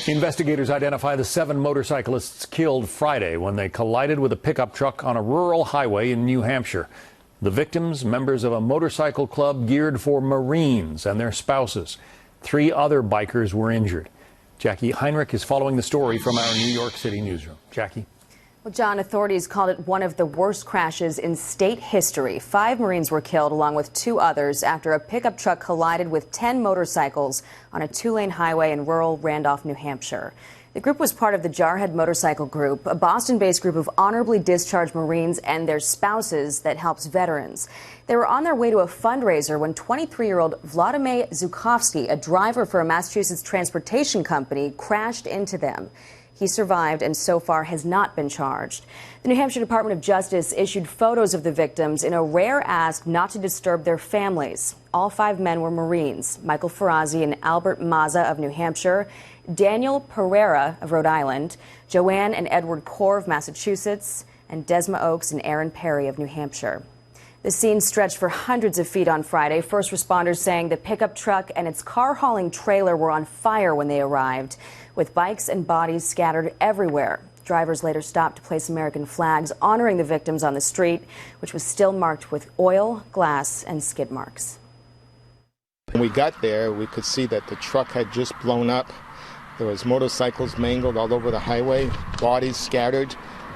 Investigators identify the 7 motorcyclists killed Friday when they collided with a pickup truck on a rural highway in New Hampshire. The victims, members of a motorcycle club geared for Marines and their spouses. 3 other bikers were injured. Jackie Heinrich is following the story from our New York City newsroom. Jackie. Well, John, authorities called it one of the worst crashes in state history. 5 Marines were killed along with 2 others after a pickup truck collided with 10 motorcycles on a 2-lane highway in rural Randolph, New Hampshire. The group was part of the JARHEAD motorcycle group, a Boston-based group of honorably discharged Marines and their spouses that helps veterans. They were on their way to a fundraiser when 23-year-old Vladimir Zhukovsky, a driver for a Massachusetts transportation company, crashed into them. He survived and so far has not been charged. The New Hampshire Department of Justice issued photos of the victims in a rare ask not to disturb their families. All 5 men were Marines: Michael Ferrazzi and Albert Mazza of New Hampshire, Daniel Pereira of Rhode Island, Joanne and Edward Core of Massachusetts, and Desma Oakes and Aaron Perry of New Hampshire. The scene stretched for hundreds of feet on Friday. First responders saying the pickup truck and its car-hauling trailer were on fire when they arrived, with bikes and bodies scattered everywhere. Drivers later stopped to place American flags honoring the victims on the street, which was still marked with oil, glass, and skid marks. When we got there, we could see that the truck had just blown up. There was motorcycles mangled all over the highway, bodies scattered,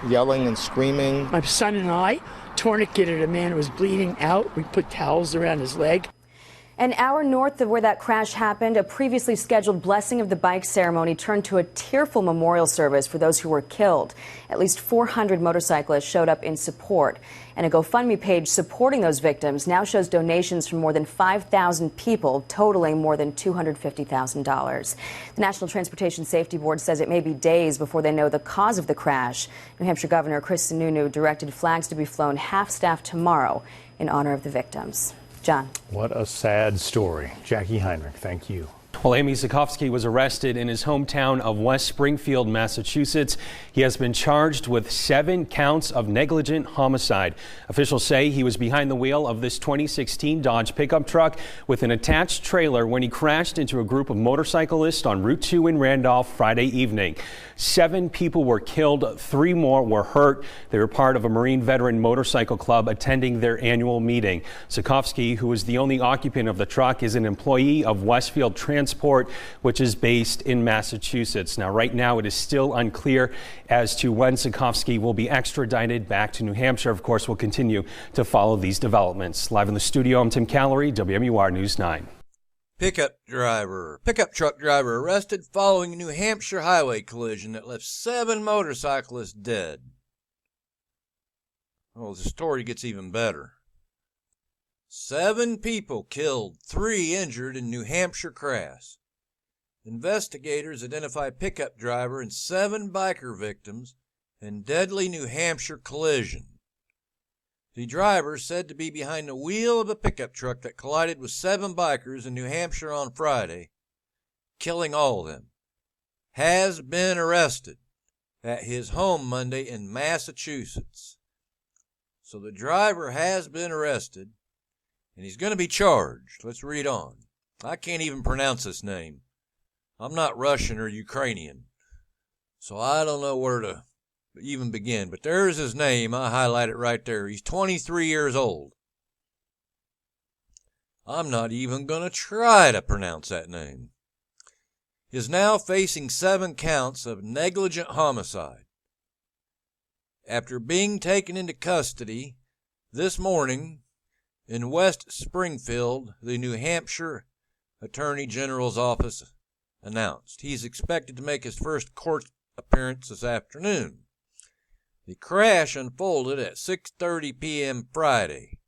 yelling and screaming. My son and I tourniqueted a man who was bleeding out. We put towels around his leg. An hour north of where that crash happened, a previously scheduled blessing of the bike ceremony turned to a tearful memorial service for those who were killed. At least 400 motorcyclists showed up in support. And a GoFundMe page supporting those victims now shows donations from more than 5,000 people, totaling more than $250,000. The National Transportation Safety Board says it may be days before they know the cause of the crash. New Hampshire Governor Chris Sununu directed flags to be flown half-staff tomorrow in honor of the victims. John. What a sad story. Jackie Heinrich, thank you. Well, Amy Zhukovsky was arrested in his hometown of West Springfield, Massachusetts. He has been charged with 7 counts of negligent homicide. Officials say he was behind the wheel of this 2016 Dodge pickup truck with an attached trailer when he crashed into a group of motorcyclists on Route 2 in Randolph Friday evening. 7 people were killed, 3 more were hurt. They were part of a Marine veteran motorcycle club attending their annual meeting. Zhukovsky, who is the only occupant of the truck, is an employee of Westfield Transport, which is based in Massachusetts. Now, right now, it is still unclear as to when Zhukovsky will be extradited back to New Hampshire. Of course, we'll continue to follow these developments. Live in the studio, I'm Tim Callery, WMUR News 9. Pickup truck driver arrested following a New Hampshire highway collision that left 7 motorcyclists dead. Well, the story gets even better. 7 people killed, 3 injured in New Hampshire crash. Investigators identify pickup driver and 7 biker victims in deadly New Hampshire collision. The driver, said to be behind the wheel of a pickup truck that collided with 7 bikers in New Hampshire on Friday, killing all of them, has been arrested at his home Monday in Massachusetts. So the driver has been arrested, and he's going to be charged. Let's read on. I can't even pronounce this name. I'm not Russian or Ukrainian, so I don't know where to even begin. But there's his name. I highlight it right there. He's 23 years old. I'm not even going to try to pronounce that name. Is now facing 7 counts of negligent homicide. After being taken into custody this morning in West Springfield, the New Hampshire Attorney General's office announced he's expected to make his first court appearance this afternoon. The crash unfolded at 6:30 p.m. Friday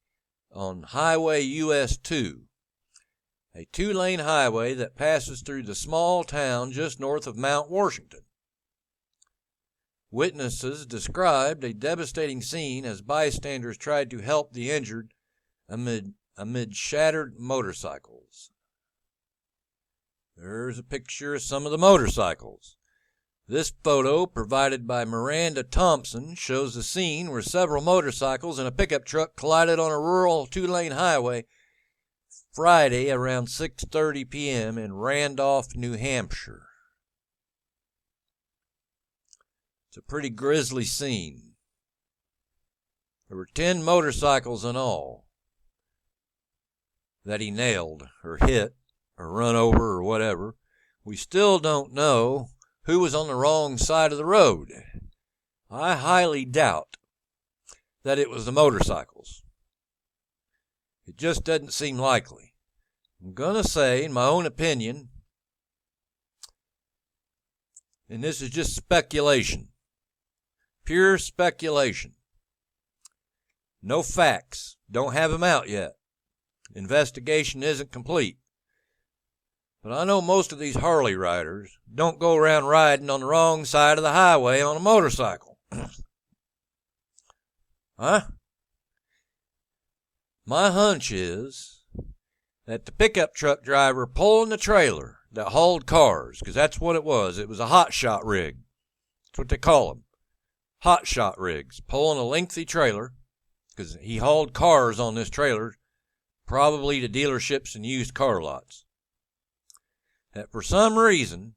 on Highway US 2, a 2-lane highway that passes through the small town just north of Mount Washington. Witnesses described a devastating scene as bystanders tried to help the injured amid shattered motorcycles. There's a picture of some of the motorcycles. This photo, provided by Miranda Thompson, shows the scene where several motorcycles and a pickup truck collided on a rural 2-lane highway Friday around 6:30 p.m. in Randolph, New Hampshire. It's a pretty grisly scene. There were 10 motorcycles in all that he nailed or hit or run over or whatever. We still don't know who was on the wrong side of the road. I highly doubt that it was the motorcycles. It just doesn't seem likely. I'm going to say, in my own opinion, and this is just speculation, pure speculation. No facts. Don't have them out yet. Investigation isn't complete. But I know most of these Harley riders don't go around riding on the wrong side of the highway on a motorcycle. Huh? My hunch is that the pickup truck driver pulling the trailer that hauled cars, because that's what it was a hot shot rig. That's what they call them. Hot shot rigs. Pulling a lengthy trailer, because he hauled cars on this trailer, probably to dealerships and used car lots. That for some reason,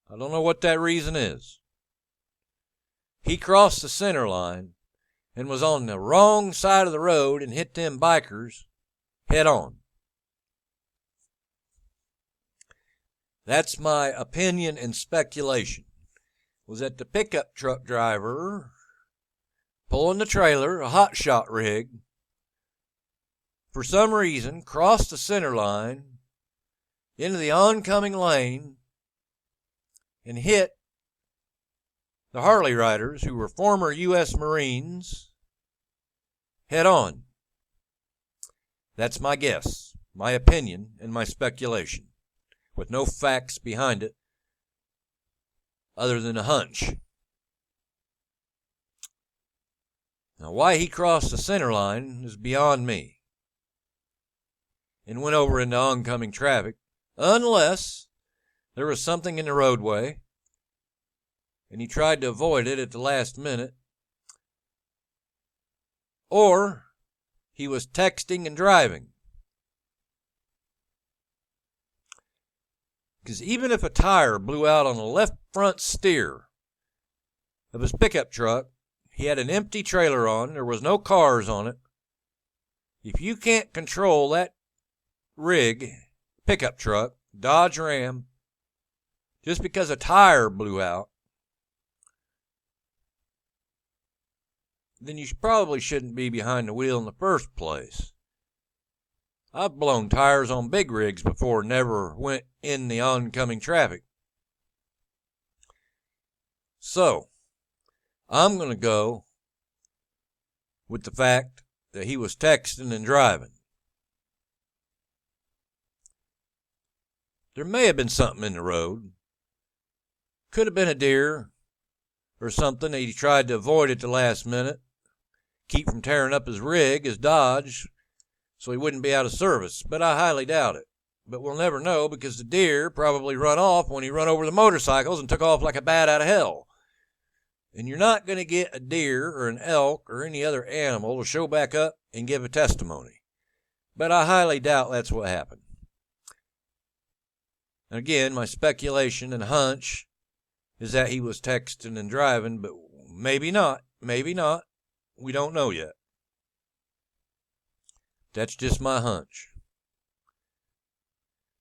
I don't know what that reason is, he crossed the center line and was on the wrong side of the road and hit them bikers head on. That's my opinion and speculation. Was that the pickup truck driver pulling the trailer, a hot shot rig, for some reason crossed the center line into the oncoming lane and hit the Harley riders, who were former U.S. Marines, head on. That's my guess, my opinion, and my speculation, with no facts behind it other than a hunch. Now, why he crossed the center line is beyond me and went over into oncoming traffic, unless there was something in the roadway and he tried to avoid it at the last minute, or he was texting and driving. Because even if a tire blew out on the left front steer of his pickup truck, he had an empty trailer on, there was no cars on it. If you can't control that rig, pickup truck, Dodge Ram, just because a tire blew out, then you probably shouldn't be behind the wheel in the first place. I've blown tires on big rigs before, never went in the oncoming traffic. So, I'm going to go with the fact that he was texting and driving. There may have been something in the road. Could have been a deer or something that he tried to avoid at the last minute, keep from tearing up his rig, his Dodge, so he wouldn't be out of service. But I highly doubt it. But we'll never know, because the deer probably run off when he run over the motorcycles and took off like a bat out of hell. And you're not going to get a deer or an elk or any other animal to show back up and give a testimony. But I highly doubt that's what happened. And again, my speculation and hunch is that he was texting and driving, but maybe not. Maybe not. We don't know yet. That's just my hunch.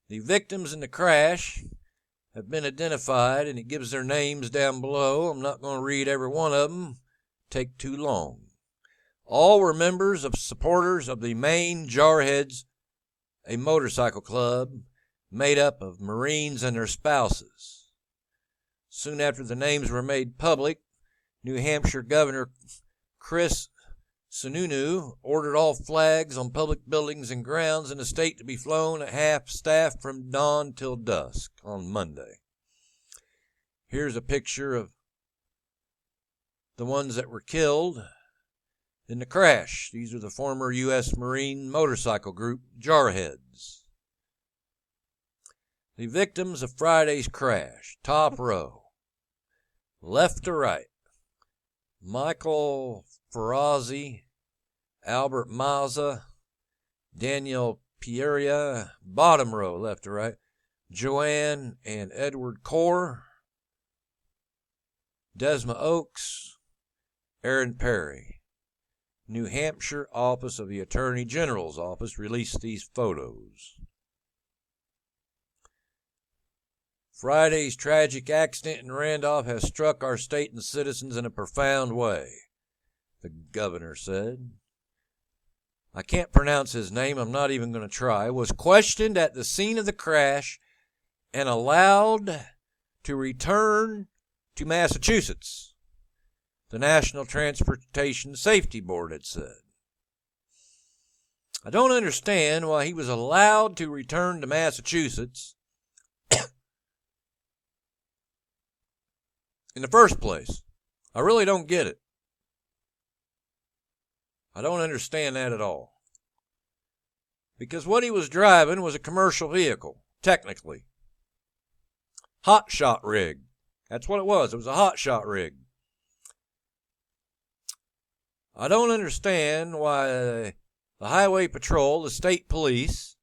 The victims in the crash have been identified, and it gives their names down below. I'm not going to read every one of them. Take too long. All were members of supporters of the Maine Jarheads, a motorcycle club made up of Marines and their spouses. Soon after the names were made public, New Hampshire Governor Chris Sununu ordered all flags on public buildings and grounds in the state to be flown at half staff from dawn till dusk on Monday. Here's a picture of the ones that were killed in the crash. These are the former U.S. Marine motorcycle group, JARHEADs. The victims of Friday's crash, top row, left to right: Michael Ferrazzi, Albert Mazza, Daniel Pieria. Bottom row, left to right: Joanne and Edward Core. Desma Oaks, Aaron Perry. New Hampshire Office of the Attorney General's Office released these photos. Friday's tragic accident in Randolph has struck our state and citizens in a profound way, the governor said. I can't pronounce his name, I'm not even going to try. Was questioned at the scene of the crash and allowed to return to Massachusetts, the National Transportation Safety Board had said. I don't understand why he was allowed to return to Massachusetts in the first place. I really don't get it. I don't understand that at all. Because what he was driving was a commercial vehicle, technically. Hot shot rig. That's what it was. It was a hot shot rig. I don't understand why the highway patrol, the state police,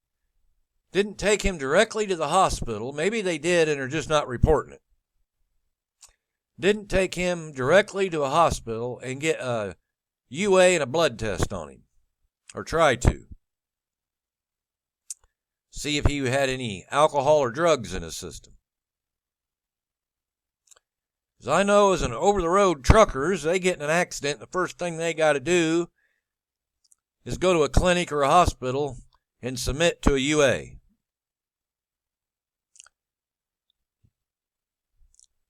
didn't take him directly to the hospital. Maybe they did and are just not reporting it. Didn't take him directly to a hospital and get a UA and a blood test on him. Or try to. See if he had any alcohol or drugs in his system. As I know, as an over-the-road truckers, they get in an accident, the first thing they got to do is go to a clinic or a hospital and submit to a UA.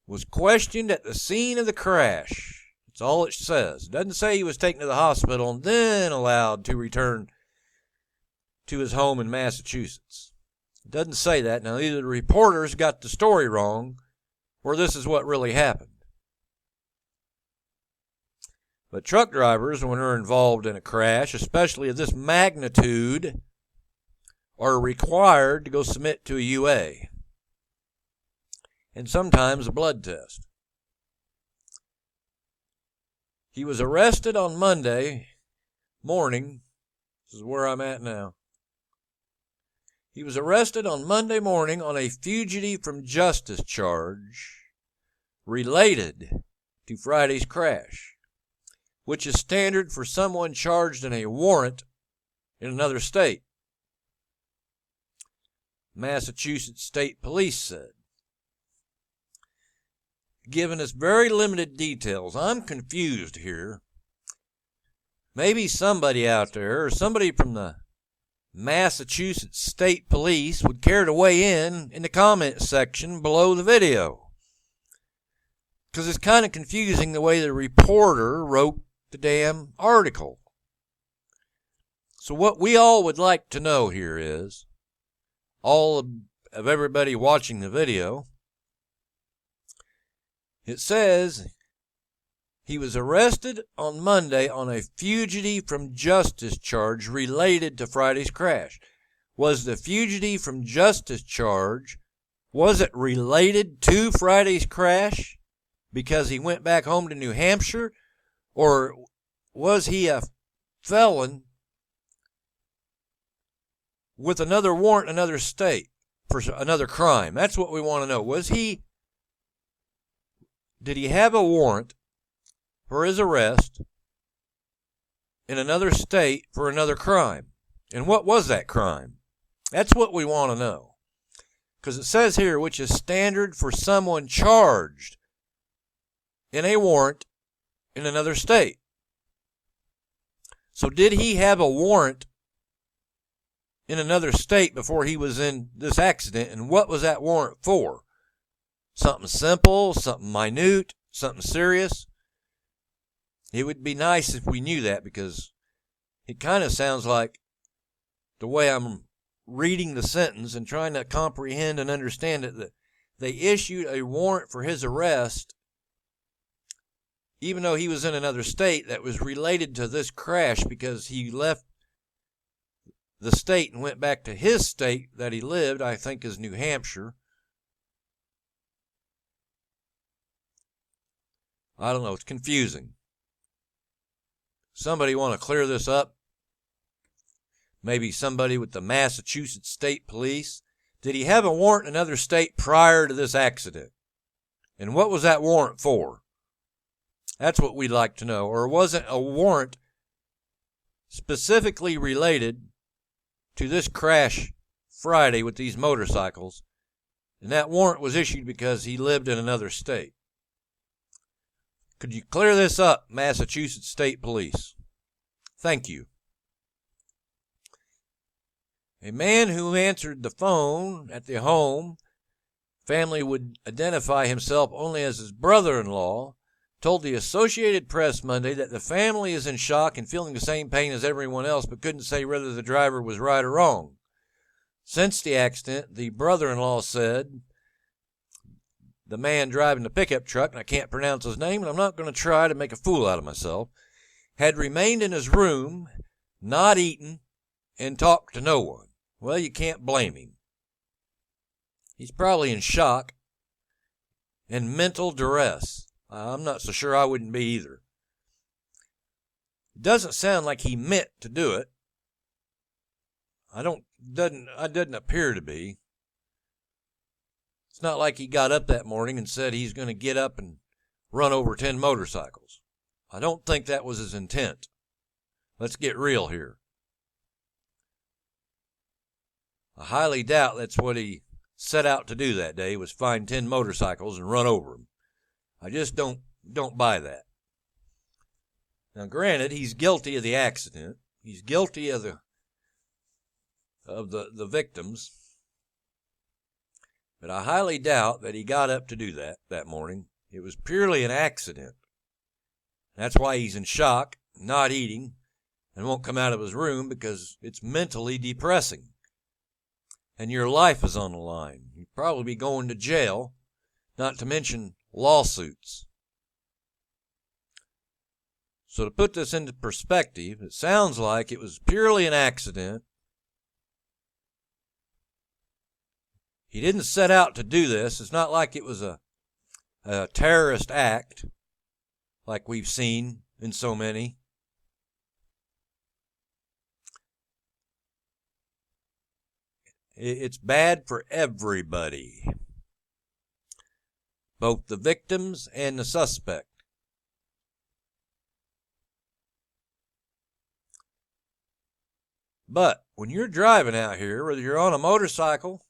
Was questioned at the scene of the crash. That's all it says. It doesn't say he was taken to the hospital and then allowed to return to his home in Massachusetts. It doesn't say that. Now, either the reporters got the story wrong, or this is what really happened. But truck drivers, when they're involved in a crash, especially of this magnitude, are required to go submit to a UA. And sometimes a blood test. He was arrested on Monday morning. This is where I'm at now. He was arrested on Monday morning on a fugitive from justice charge related to Friday's crash, which is standard for someone charged in a warrant in another state. Massachusetts State Police said. Giving us very limited details. I'm confused here. Maybe somebody out there, or somebody from the Massachusetts State Police would care to weigh in the comment section below the video. Because it's kind of confusing the way the reporter wrote the damn article. So what we all would like to know here is, all of everybody watching the video, it says he was arrested on Monday on a fugitive from justice charge related to Friday's crash. Was the fugitive from justice charge, was it related to Friday's crash because he went back home to New Hampshire? Or was he a felon with another warrant in another state for another crime? That's what we want to know. Did he have a warrant for his arrest in another state for another crime? And what was that crime? That's what we want to know. Because it says here, which is standard for someone charged in a warrant in another state. So did he have a warrant in another state before he was in this accident? And what was that warrant for? Something simple, something minute, something serious? It would be nice if we knew that, because it kind of sounds like, the way I'm reading the sentence and trying to comprehend and understand it, that they issued a warrant for his arrest even though he was in another state that was related to this crash, because he left the state and went back to his state that he lived, I think is New Hampshire. I don't know, it's confusing. Somebody want to clear this up? Maybe somebody with the Massachusetts State Police. Did he have a warrant in another state prior to this accident? And what was that warrant for? That's what we'd like to know. Or wasn't a warrant specifically related to this crash Friday with these motorcycles, and that warrant was issued because he lived in another state? Could you clear this up, Massachusetts State Police? Thank you. A man who answered the phone at the home family would identify himself only as his brother-in-law told the Associated Press Monday that the family is in shock and feeling the same pain as everyone else, but couldn't say whether the driver was right or wrong. Since the accident, the brother-in-law said the man driving the pickup truck, and I can't pronounce his name, and I'm not going to try to make a fool out of myself, had remained in his room, not eaten, and talked to no one. Well, you can't blame him. He's probably in shock and mental duress. I'm not so sure I wouldn't be either. It doesn't sound like he meant to do it. Doesn't appear to be. It's not like he got up that morning and said he's going to get up and run over 10 motorcycles. I don't think that was his intent. Let's get real here. I highly doubt that's what he set out to do that day, was find 10 motorcycles and run over them. I just don't buy that. Now, granted, he's guilty of the accident. He's guilty of the victims. But I highly doubt that he got up to do that morning. It was purely an accident. That's why he's in shock, not eating, and won't come out of his room, because it's mentally depressing. And your life is on the line. You'd probably be going to jail, not to mention lawsuits. So to put this into perspective, it sounds like it was purely an accident. He didn't set out to do this. It's not like it was a terrorist act like we've seen in so many. It's bad for everybody, both the victims and the suspect. But when you're driving out here, whether you're on a motorcycle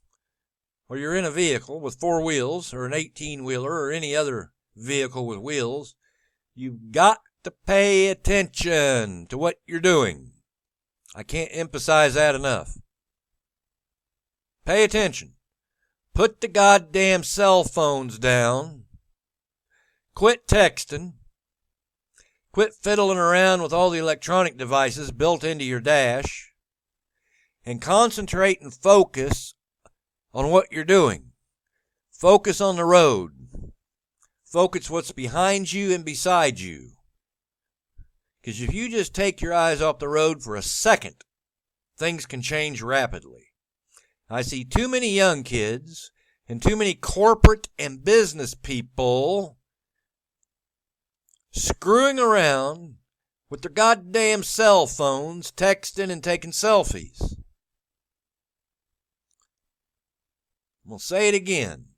or you're in a vehicle with 4 wheels or an 18-wheeler or any other vehicle with wheels, you've got to pay attention to what you're doing. I can't emphasize that enough. Pay attention. Put the goddamn cell phones down. Quit texting. Quit fiddling around with all the electronic devices built into your dash. And concentrate and focus on what you're doing. Focus on the road. Focus what's behind you and beside you. Because if you just take your eyes off the road for a second, things can change rapidly. I see too many young kids and too many corporate and business people screwing around with their goddamn cell phones, texting and taking selfies. We'll say it again.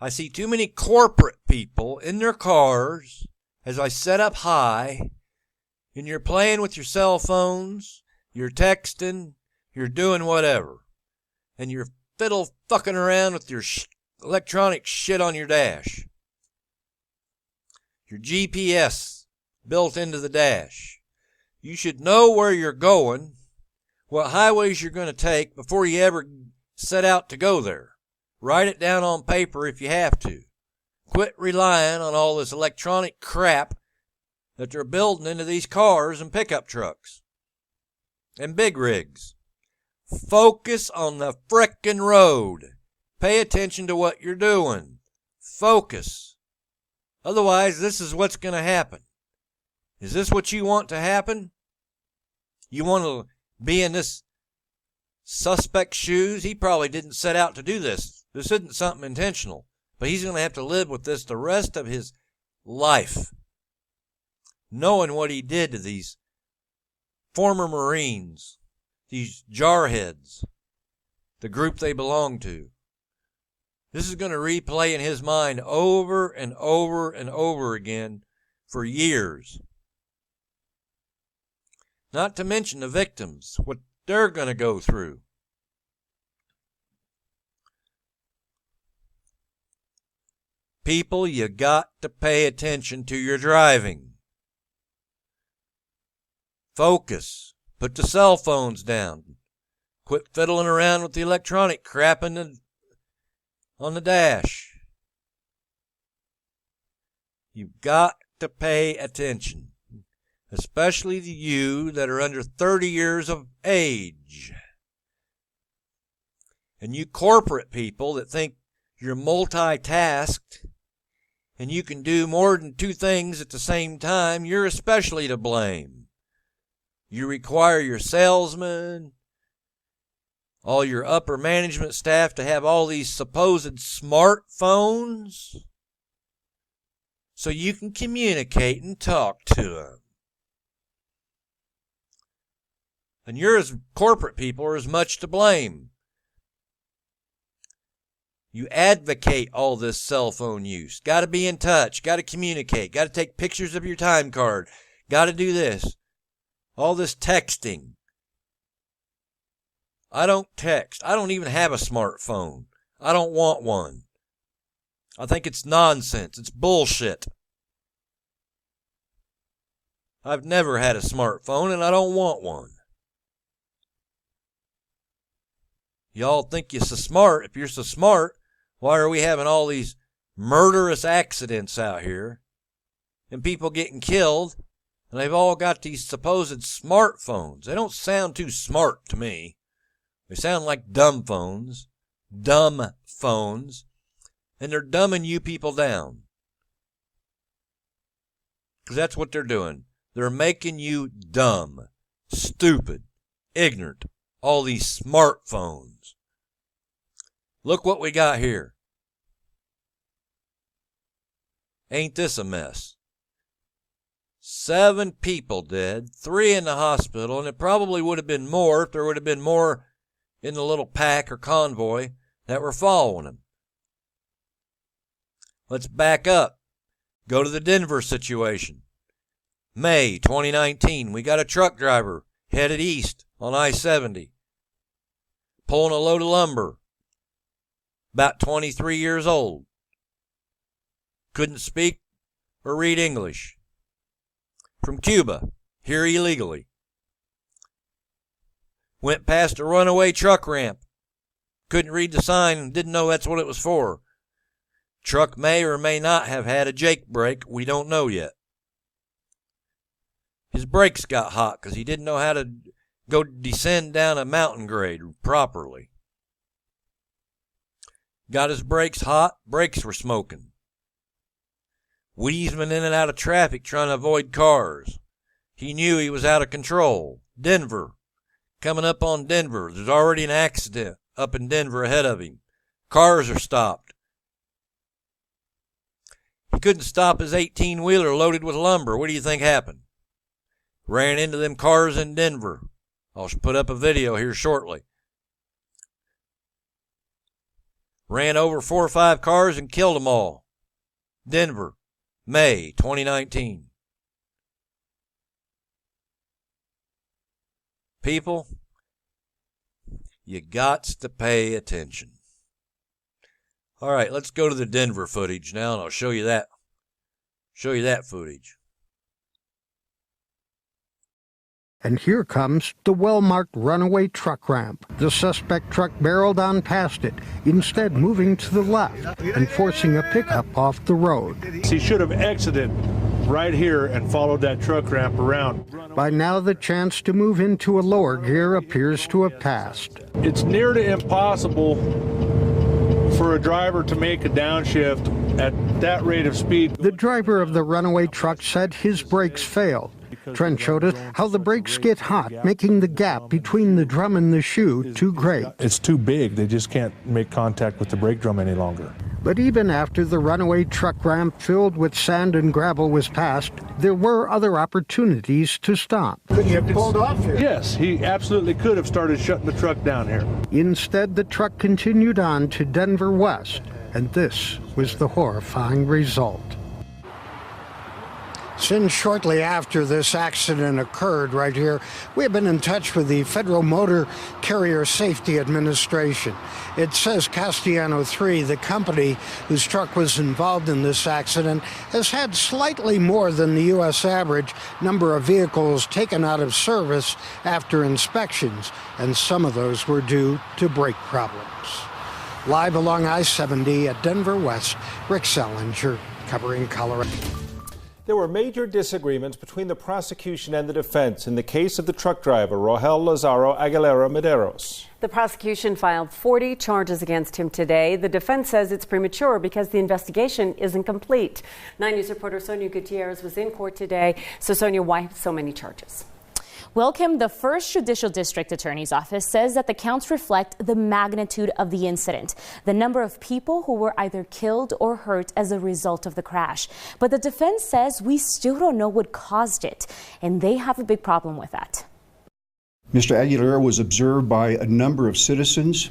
I see too many corporate people in their cars as I set up high, and you're playing with your cell phones, you're texting, you're doing whatever. And you're fiddle fucking around with your electronic shit on your dash. Your GPS built into the dash. You should know where you're going, what highways you're going to take before you ever set out to go there. Write it down on paper if you have to. Quit relying on all this electronic crap that they're building into these cars and pickup trucks and big rigs. Focus on the frickin' road. Pay attention to what you're doing. Focus. Otherwise, this is what's going to happen. Is this what you want to happen? You want to be in this suspect's shoes? He probably didn't set out to do this. This isn't something intentional. But he's going to have to live with this the rest of his life, knowing what he did to these former Marines, these JARHEADs, the group they belong to. This is going to replay in his mind over and over and over again for years. Not to mention the victims, what they're going to go through. People, you got to pay attention to your driving. Focus. Put the cell phones down. Quit fiddling around with the electronic crap on the dash. You've got to pay attention, especially to you that are under 30 years of age. And you corporate people that think you're multitasked and you can do more than two things at the same time, you're especially to blame. You require your salesmen, all your upper management staff to have all these supposed smartphones so you can communicate and talk to them. And you're as corporate people are as much to blame. You advocate all this cell phone use. Got to be in touch. Got to communicate. Got to take pictures of your time card. Got to do this. All this texting. I don't text. I don't even have a smartphone. I don't want one. I think it's nonsense. It's bullshit. I've never had a smartphone and I don't want one. Y'all think you're so smart. If you're so smart, why are we having all these murderous accidents out here and people getting killed and they've all got these supposed smartphones? They don't sound too smart to me. They sound like dumb phones, and they're dumbing you people down. Because that's what they're doing. They're making you dumb, stupid, ignorant, all these smartphones. Look what we got here. Ain't this a mess? 7 people dead, 3 in the hospital, and it probably would have been more if there would have been more in the little pack or convoy that were following him. Let's back up. Go to the Denver situation. May 2019, we got a truck driver headed east on I-70, pulling a load of lumber, about 23 years old. Couldn't speak or read English. From Cuba, here illegally. Went past a runaway truck ramp. Couldn't read the sign and didn't know that's what it was for. Truck may or may not have had a Jake brake. We don't know yet. His brakes got hot because he didn't know how to go descend down a mountain grade properly. Got his brakes hot. Brakes were smoking. Weaving in and out of traffic trying to avoid cars. He knew he was out of control. Denver. Coming up on Denver. There's already an accident up in Denver ahead of him. Cars are stopped. He couldn't stop his 18-wheeler loaded with lumber. What do you think happened? Ran into them cars in Denver. I'll put up a video here shortly. Ran over 4 or 5 cars and killed them all. Denver, May 2019. People, you gots to pay attention. All right, let's go to the Denver footage now, and I'll show you that. Footage. And here comes the well-marked runaway truck ramp. The suspect truck barreled on past it, instead moving to the left and forcing a pickup off the road. He should have exited right here and followed that truck ramp around. By now, the chance to move into a lower gear appears to have passed. It's near to impossible for a driver to make a downshift at that rate of speed. The driver of the runaway truck said his brakes failed. Trent showed us how the brakes get hot, making the gap between the drum and the shoe too great. It's too big. They just can't make contact with the brake drum any longer. But even after the runaway truck ramp filled with sand and gravel was passed, there were other opportunities to stop. Could you have pulled off here? Yes, he absolutely could have started shutting the truck down here. Instead, the truck continued on to Denver West, and this was the horrifying result. Since shortly after this accident occurred right here, we have been in touch with the Federal Motor Carrier Safety Administration. It says Castellano 3, the company whose truck was involved in this accident, has had slightly more than the U.S. average number of vehicles taken out of service after inspections, and some of those were due to brake problems. Live along I-70 at Denver West, Rick Salinger, covering Colorado. There were major disagreements between the prosecution and the defense in the case of the truck driver, Rogelio Lazaro Aguilera Mederos. The prosecution filed 40 charges against him today. The defense says it's premature because the investigation isn't complete. 9 News reporter Sonia Gutierrez was in court today. So, Sonia, why so many charges? Well, Kim, the First Judicial District Attorney's Office says that the counts reflect the magnitude of the incident, the number of people who were either killed or hurt as a result of the crash. But the defense says we still don't know what caused it, and they have a big problem with that. Mr. Aguilera was observed by a number of citizens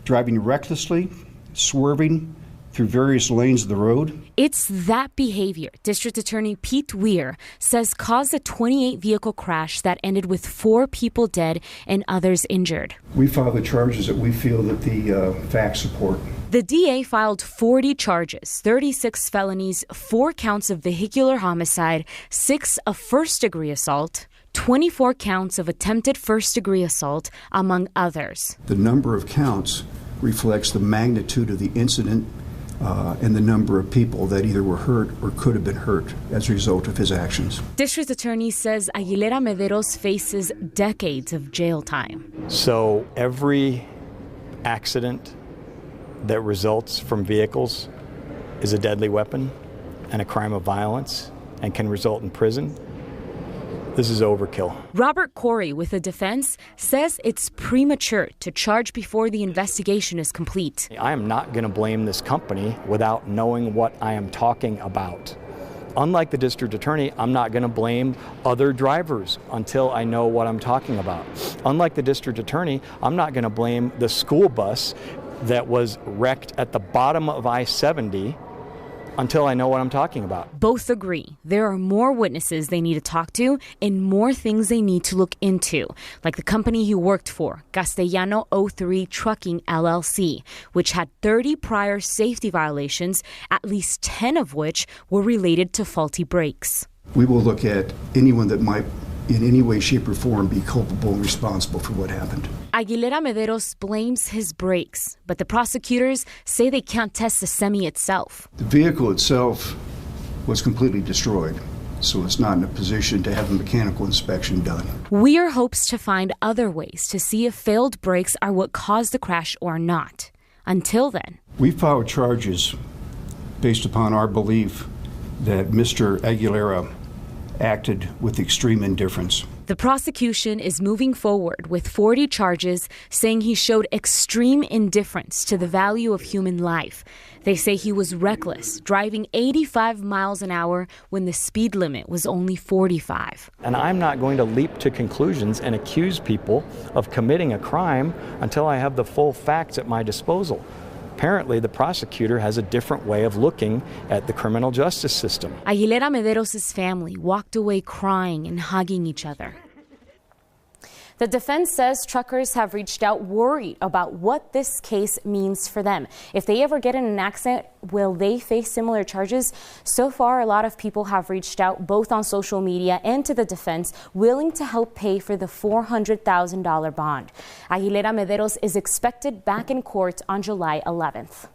driving recklessly, swerving through various lanes of the road. It's that behavior District Attorney Pete Weir says caused a 28-vehicle crash that ended with 4 people dead and others injured. We filed the charges that we feel that the facts support. The DA filed 40 charges, 36 felonies, 4 counts of vehicular homicide, 6 of first-degree assault, 24 counts of attempted first-degree assault, among others. The number of counts reflects the magnitude of the incident and the number of people that either were hurt or could have been hurt as a result of his actions. District Attorney says Aguilera Mederos faces decades of jail time. So every accident that results from vehicles is a deadly weapon and a crime of violence and can result in prison. This is overkill. Robert Corey with the defense says it's premature to charge before the investigation is complete. I am not going to blame this company without knowing what I am talking about. Unlike the district attorney, I'm not going to blame other drivers until I know what I'm talking about. Unlike the district attorney, I'm not going to blame the school bus that was wrecked at the bottom of I-70 until I know what I'm talking about. Both agree there are more witnesses they need to talk to and more things they need to look into, like the company he worked for, Castellano 03 Trucking LLC, which had 30 prior safety violations, at least 10 of which were related to faulty brakes. We will look at anyone that might in any way, shape, or form be culpable and responsible for what happened. Aguilera Mederos blames his brakes, but the prosecutors say they can't test the semi itself. The vehicle itself was completely destroyed, so it's not in a position to have a mechanical inspection done. Weir hopes to find other ways to see if failed brakes are what caused the crash or not. Until then, we filed charges based upon our belief that Mr. Aguilera acted with extreme indifference. The prosecution is moving forward with 40 charges, saying he showed extreme indifference to the value of human life. They say he was reckless, driving 85 miles an hour when the speed limit was only 45. And I'm not going to leap to conclusions and accuse people of committing a crime until I have the full facts at my disposal. Apparently, the prosecutor has a different way of looking at the criminal justice system. Aguilera Mederos' family walked away crying and hugging each other. The defense says truckers have reached out worried about what this case means for them. If they ever get in an accident, will they face similar charges? So far, a lot of people have reached out both on social media and to the defense, willing to help pay for the $400,000 bond. Aguilera Mederos is expected back in court on July 11th.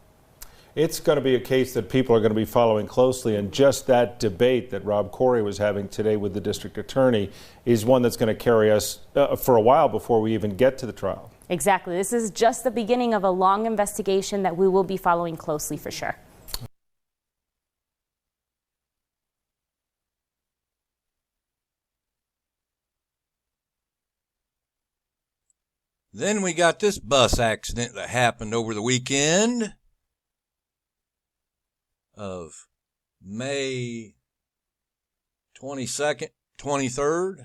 It's going to be a case that people are going to be following closely, and just that debate that Rob Corey was having today with the district attorney is one that's going to carry us for a while before we even get to the trial. Exactly. This is just the beginning of a long investigation that we will be following closely for sure. Then we got this bus accident that happened over the weekend of May 22nd, 23rd,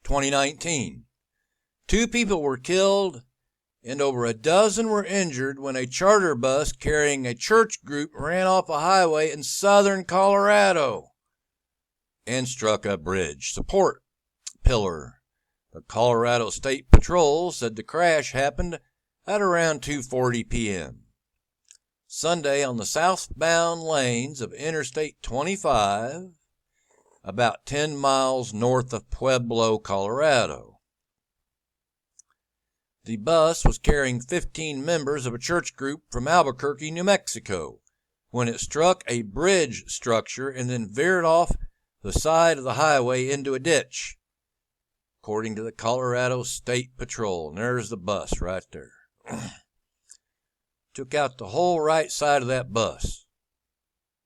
2019. 2 people were killed and over a dozen were injured when a charter bus carrying a church group ran off a highway in southern Colorado and struck a bridge support pillar. The Colorado State Patrol said the crash happened at around 2:40 p.m. Sunday on the southbound lanes of Interstate 25, about 10 miles north of Pueblo, Colorado. The bus was carrying 15 members of a church group from Albuquerque, New Mexico, when it struck a bridge structure and then veered off the side of the highway into a ditch, according to the Colorado State Patrol. And there's the bus right there. Took out the whole right side of that bus.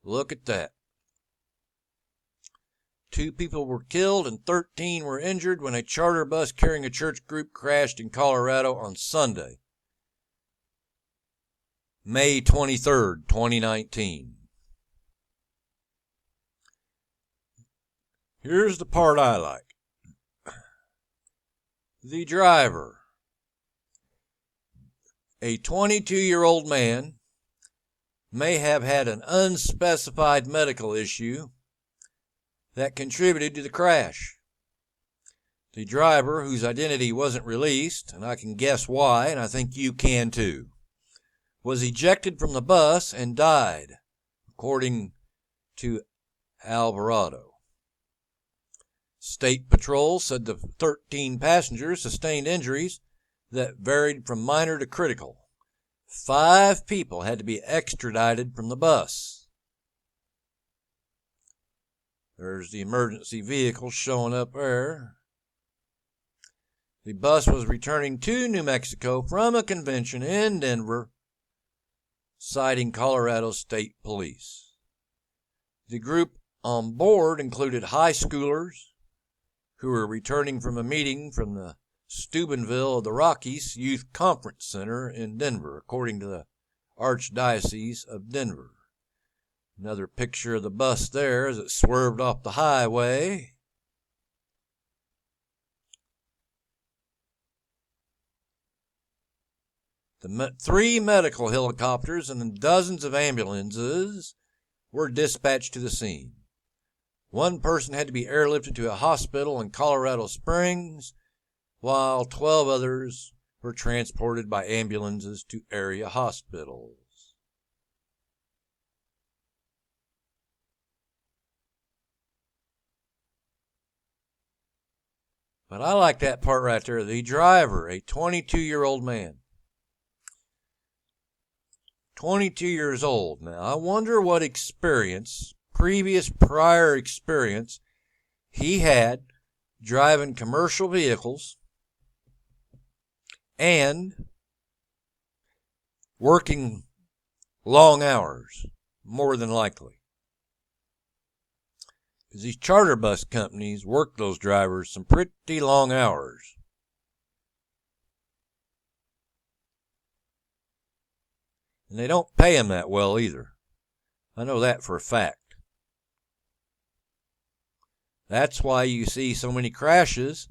Look at that. 2 people were killed and 13 were injured when a charter bus carrying a church group crashed in Colorado on Sunday, May 23rd, 2019. Here's the part I like. The driver, a 22-year-old man, may have had an unspecified medical issue that contributed to the crash. The driver, whose identity wasn't released, and I can guess why, and I think you can too, was ejected from the bus and died, according to Alvarado. State Patrol said the 13 passengers sustained injuries that varied from minor to critical. 5 people had to be extradited from the bus. There's the emergency vehicle showing up there. The bus was returning to New Mexico from a convention in Denver, citing Colorado State Police. The group on board included high schoolers who were returning from a meeting from the Steubenville of the Rockies Youth Conference Center in Denver, according to the Archdiocese of Denver. Another picture of the bus there as it swerved off the highway. The 3 medical helicopters and dozens of ambulances were dispatched to the scene. 1 person had to be airlifted to a hospital in Colorado Springs, while 12 others were transported by ambulances to area hospitals. But I like that part right there. The driver, a 22-year-old man. 22 years old now. I wonder what prior experience he had driving commercial vehicles and working long hours, more than likely. Because these charter bus companies work those drivers some pretty long hours. And they don't pay them that well either. I know that for a fact. That's why you see so many crashes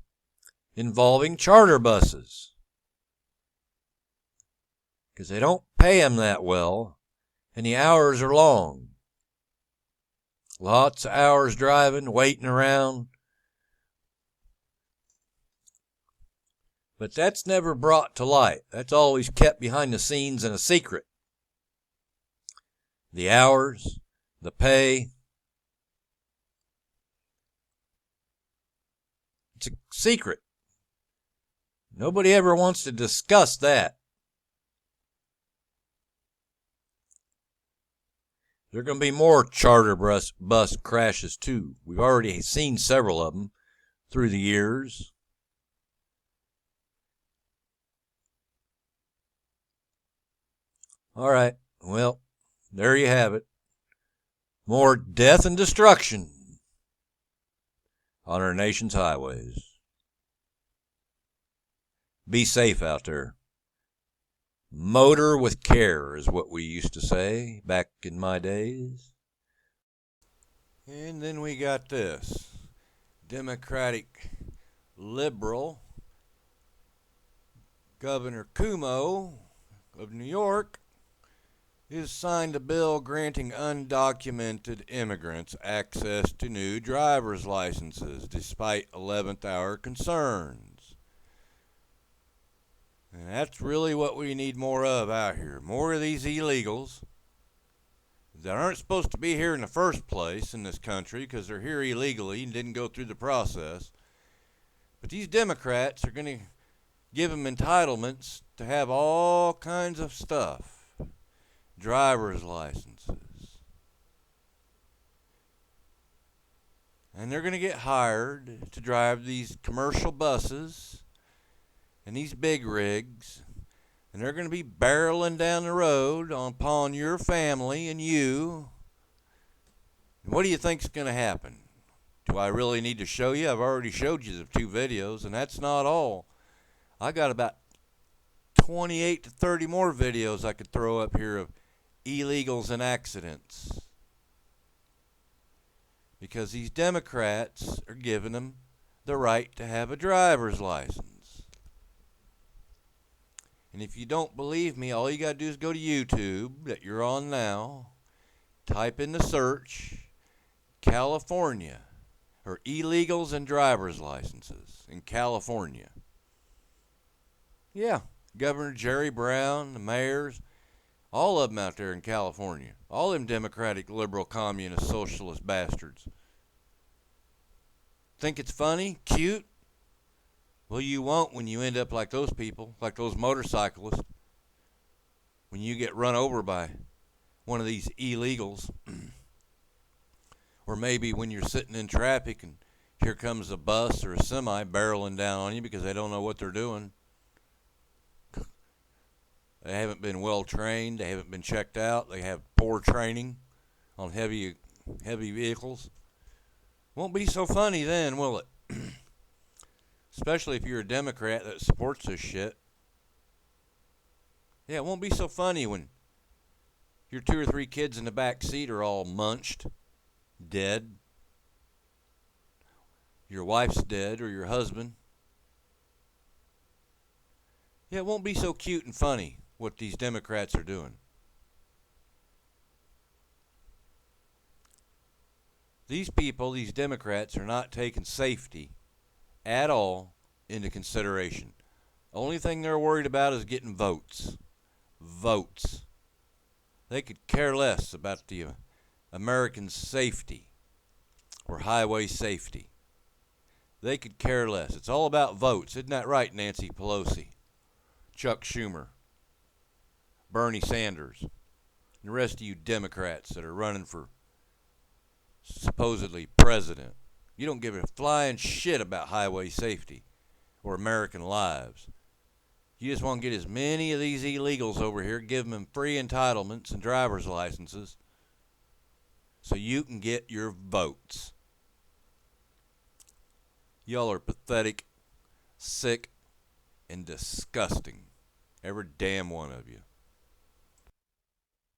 involving charter buses. Because they don't pay them that well, and the hours are long. Lots of hours driving, waiting around. But that's never brought to light. That's always kept behind the scenes in a secret. The hours, the pay. It's a secret. Nobody ever wants to discuss that. There are going to be more charter bus crashes too. We've already seen several of them through the years. All right, well, there you have it. More death and destruction on our nation's highways. Be safe out there. Motor with care is what we used to say back in my days. And then we got this. Democratic liberal Governor Cuomo of New York has signed a bill granting undocumented immigrants access to new driver's licenses despite 11th hour concerns. And that's really what we need more of out here. More of these illegals that aren't supposed to be here in the first place in this country because they're here illegally and didn't go through the process. But these Democrats are going to give them entitlements to have all kinds of stuff. Driver's licenses. And they're going to get hired to drive these commercial buses and these big rigs. And they're going to be barreling down the road upon your family and you. And what do you think's going to happen? Do I really need to show you? I've already showed you the 2 videos, and that's not all. I got about 28 to 30 more videos I could throw up here of illegals and accidents. Because these Democrats are giving them the right to have a driver's license. And if you don't believe me, all you got to do is go to YouTube that you're on now, type in the search, California, or illegals and driver's licenses in California. Yeah, Governor Jerry Brown, the mayors, all of them out there in California. All them Democratic, liberal, communist, socialist bastards. Think it's funny? Cute? Well, you won't when you end up like those people, like those motorcyclists. When you get run over by one of these illegals. Or maybe when you're sitting in traffic and here comes a bus or a semi barreling down on you because they don't know what they're doing. They haven't been well trained. They haven't been checked out. They have poor training on heavy vehicles. Won't be so funny then, will it? Especially if you're a Democrat that supports this shit. Yeah, it won't be so funny when your 2 or 3 kids in the back seat are all munched, dead. Your wife's dead or your husband. Yeah, it won't be so cute and funny what these Democrats are doing. These people, these Democrats, are not taking safety at all into consideration. Only thing they're worried about is getting votes. Votes. They could care less about the American safety or highway safety. They could care less. It's all about votes. Isn't that right, Nancy Pelosi, Chuck Schumer, Bernie Sanders, and the rest of you Democrats that are running for supposedly president? You don't give a flying shit about highway safety or American lives. You just want to get as many of these illegals over here, give them free entitlements and driver's licenses so you can get your votes. Y'all are pathetic, sick, and disgusting. Every damn one of you.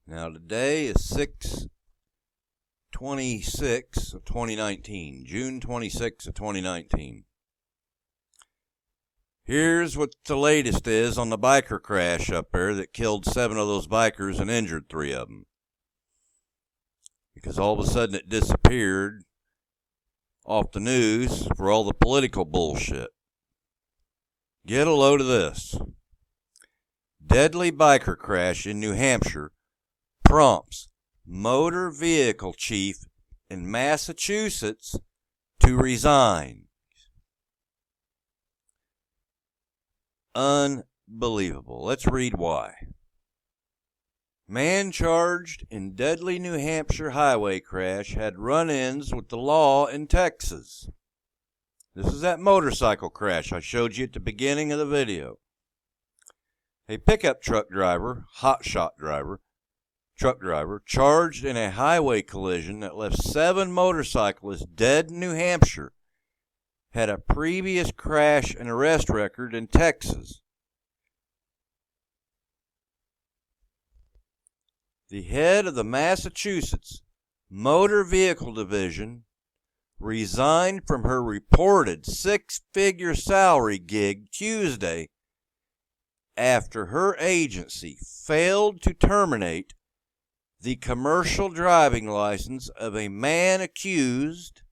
Now today is 6/26 of 2019. June 26 of 2019. Here's what the latest is on the biker crash up there that killed 7 of those bikers and injured 3 of them. Because all of a sudden it disappeared off the news for all the political bullshit. Get a load of this. Deadly biker crash in New Hampshire prompts motor vehicle chief in Massachusetts to resign. Unbelievable. Let's read why. Man charged in deadly New Hampshire highway crash had run-ins with the law in Texas. This is that motorcycle crash I showed you at the beginning of the video. A pickup truck driver, truck driver, charged in a highway collision that left 7 motorcyclists dead in New Hampshire, had a previous crash and arrest record in Texas. The head of the Massachusetts Motor Vehicle Division resigned from her reported 6-figure salary gig Tuesday after her agency failed to terminate the commercial driving license of a man accused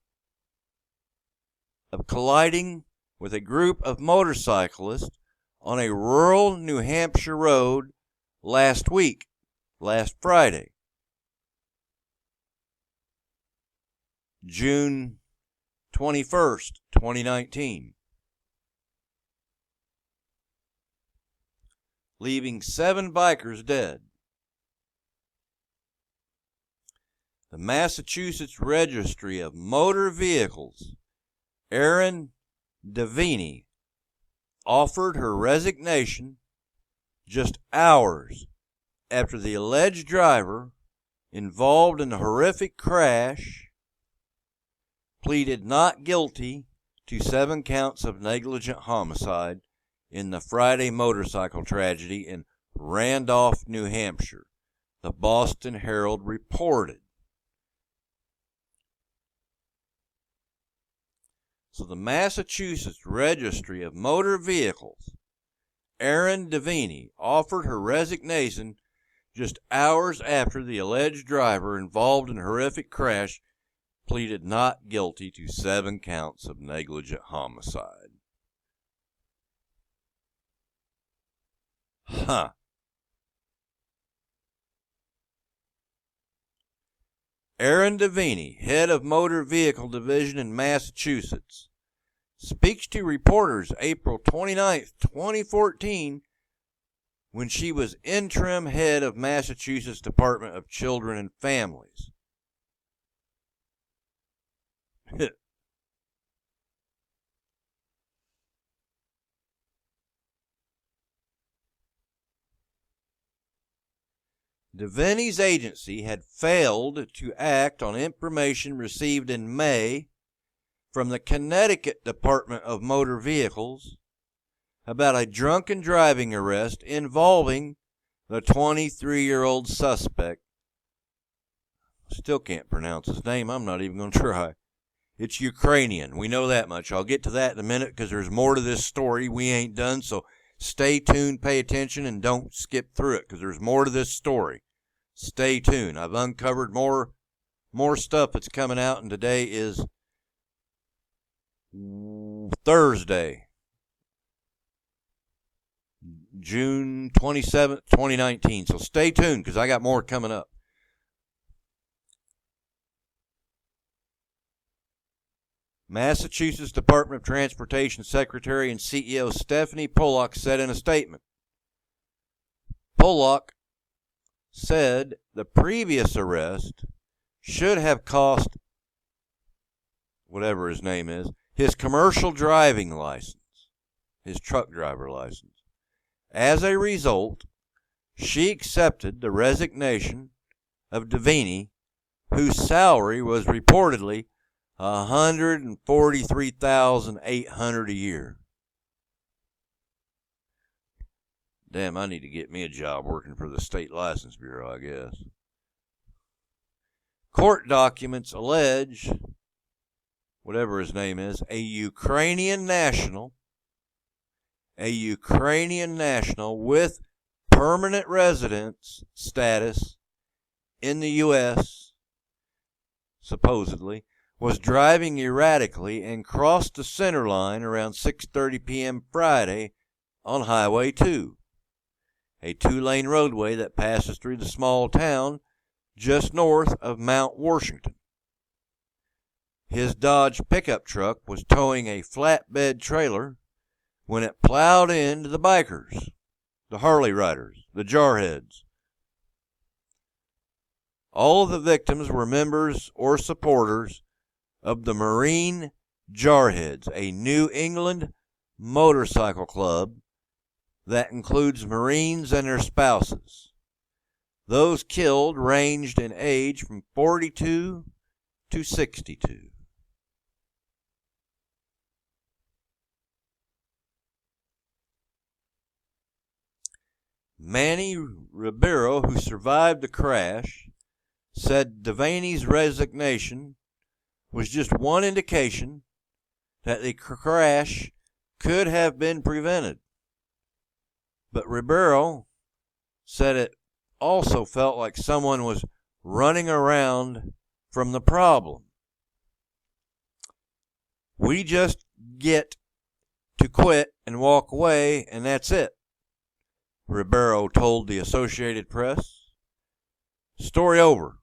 of colliding with a group of motorcyclists on a rural New Hampshire road last Friday, June 21st, 2019, leaving 7 bikers dead. The Massachusetts Registry of Motor Vehicles, Erin Devaney, offered her resignation just hours after the alleged driver involved in the horrific crash pleaded not guilty to 7 counts of negligent homicide in the Friday motorcycle tragedy in Randolph, New Hampshire, the Boston Herald reported. So the Massachusetts Registry of Motor Vehicles, Erin Devaney, offered her resignation just hours after the alleged driver involved in a horrific crash pleaded not guilty to 7 counts of negligent homicide. Erin Devaney, head of Motor Vehicle Division in Massachusetts, speaks to reporters April 29, 2014, when she was interim head of Massachusetts Department of Children and Families. Devaney's agency had failed to act on information received in May from the Connecticut Department of Motor Vehicles about a drunken driving arrest involving the 23-year-old suspect. Still can't pronounce his name. I'm not even going to try. It's Ukrainian. We know that much. I'll get to that in a minute because there's more to this story. We ain't done, so stay tuned, pay attention, and don't skip through it because there's more to this story. Stay tuned. I've uncovered more stuff that's coming out, and today is Thursday, June 27th, 2019. So stay tuned because I got more coming up. Massachusetts Department of Transportation Secretary and CEO Stephanie Pollock said in a statement. Pollock said the previous arrest should have cost, whatever his name is, his commercial driving license, his truck driver license. As a result, she accepted the resignation of Devaney, whose salary was reportedly $143,800 a year. Damn, I need to get me a job working for the State License Bureau, I guess. Court documents allege, whatever his name is, a Ukrainian national with permanent residence status in the U.S., supposedly, was driving erratically and crossed the center line around 6:30 p.m. Friday on Highway 2, a 2-lane roadway that passes through the small town just north of Mount Washington. His Dodge pickup truck was towing a flatbed trailer when it plowed into the bikers, the Harley riders, the Jarheads. All of the victims were members or supporters of the Marine Jarheads, a New England motorcycle club that includes Marines and their spouses. Those killed ranged in age from 42 to 62. Manny Ribeiro, who survived the crash, said Devaney's resignation was just one indication that the crash could have been prevented. But Ribeiro said it also felt like someone was running around from the problem. We just get to quit and walk away, and that's it, Ribeiro told the Associated Press. Story over.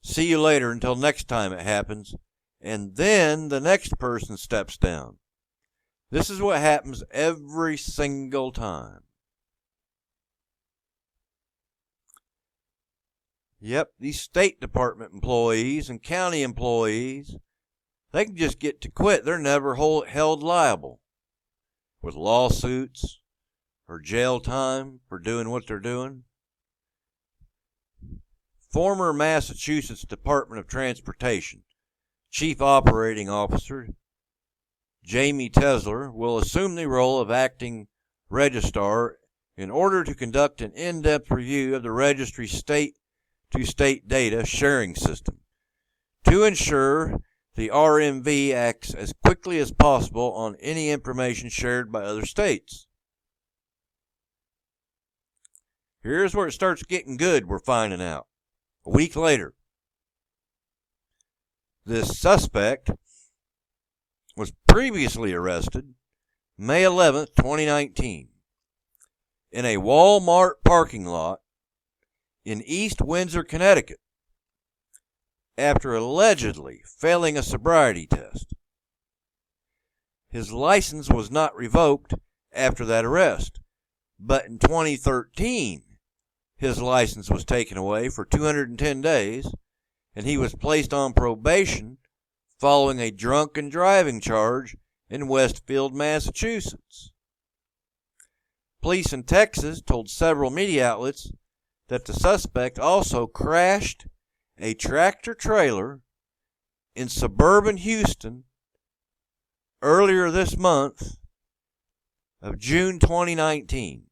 See you later until next time it happens, and then the next person steps down. This is what happens every single time. Yep, these State Department employees and county employees, they can just get to quit. They're never held liable with lawsuits or jail time for doing what they're doing. Former Massachusetts Department of Transportation Chief Operating Officer Jamie Tesler will assume the role of acting registrar in order to conduct an in-depth review of the registry's state-to-state data sharing system to ensure the RMV acts as quickly as possible on any information shared by other states. Here's where it starts getting good, we're finding out. A week later, this suspect was previously arrested May 11th, 2019, in a Walmart parking lot in East Windsor, Connecticut, after allegedly failing a sobriety test. His license was not revoked after that arrest, but in 2013, his license was taken away for 210 days, and he was placed on probation following a drunken driving charge in Westfield, Massachusetts. Police in Texas told several media outlets that the suspect also crashed a tractor-trailer in suburban Houston earlier this month of June 2019.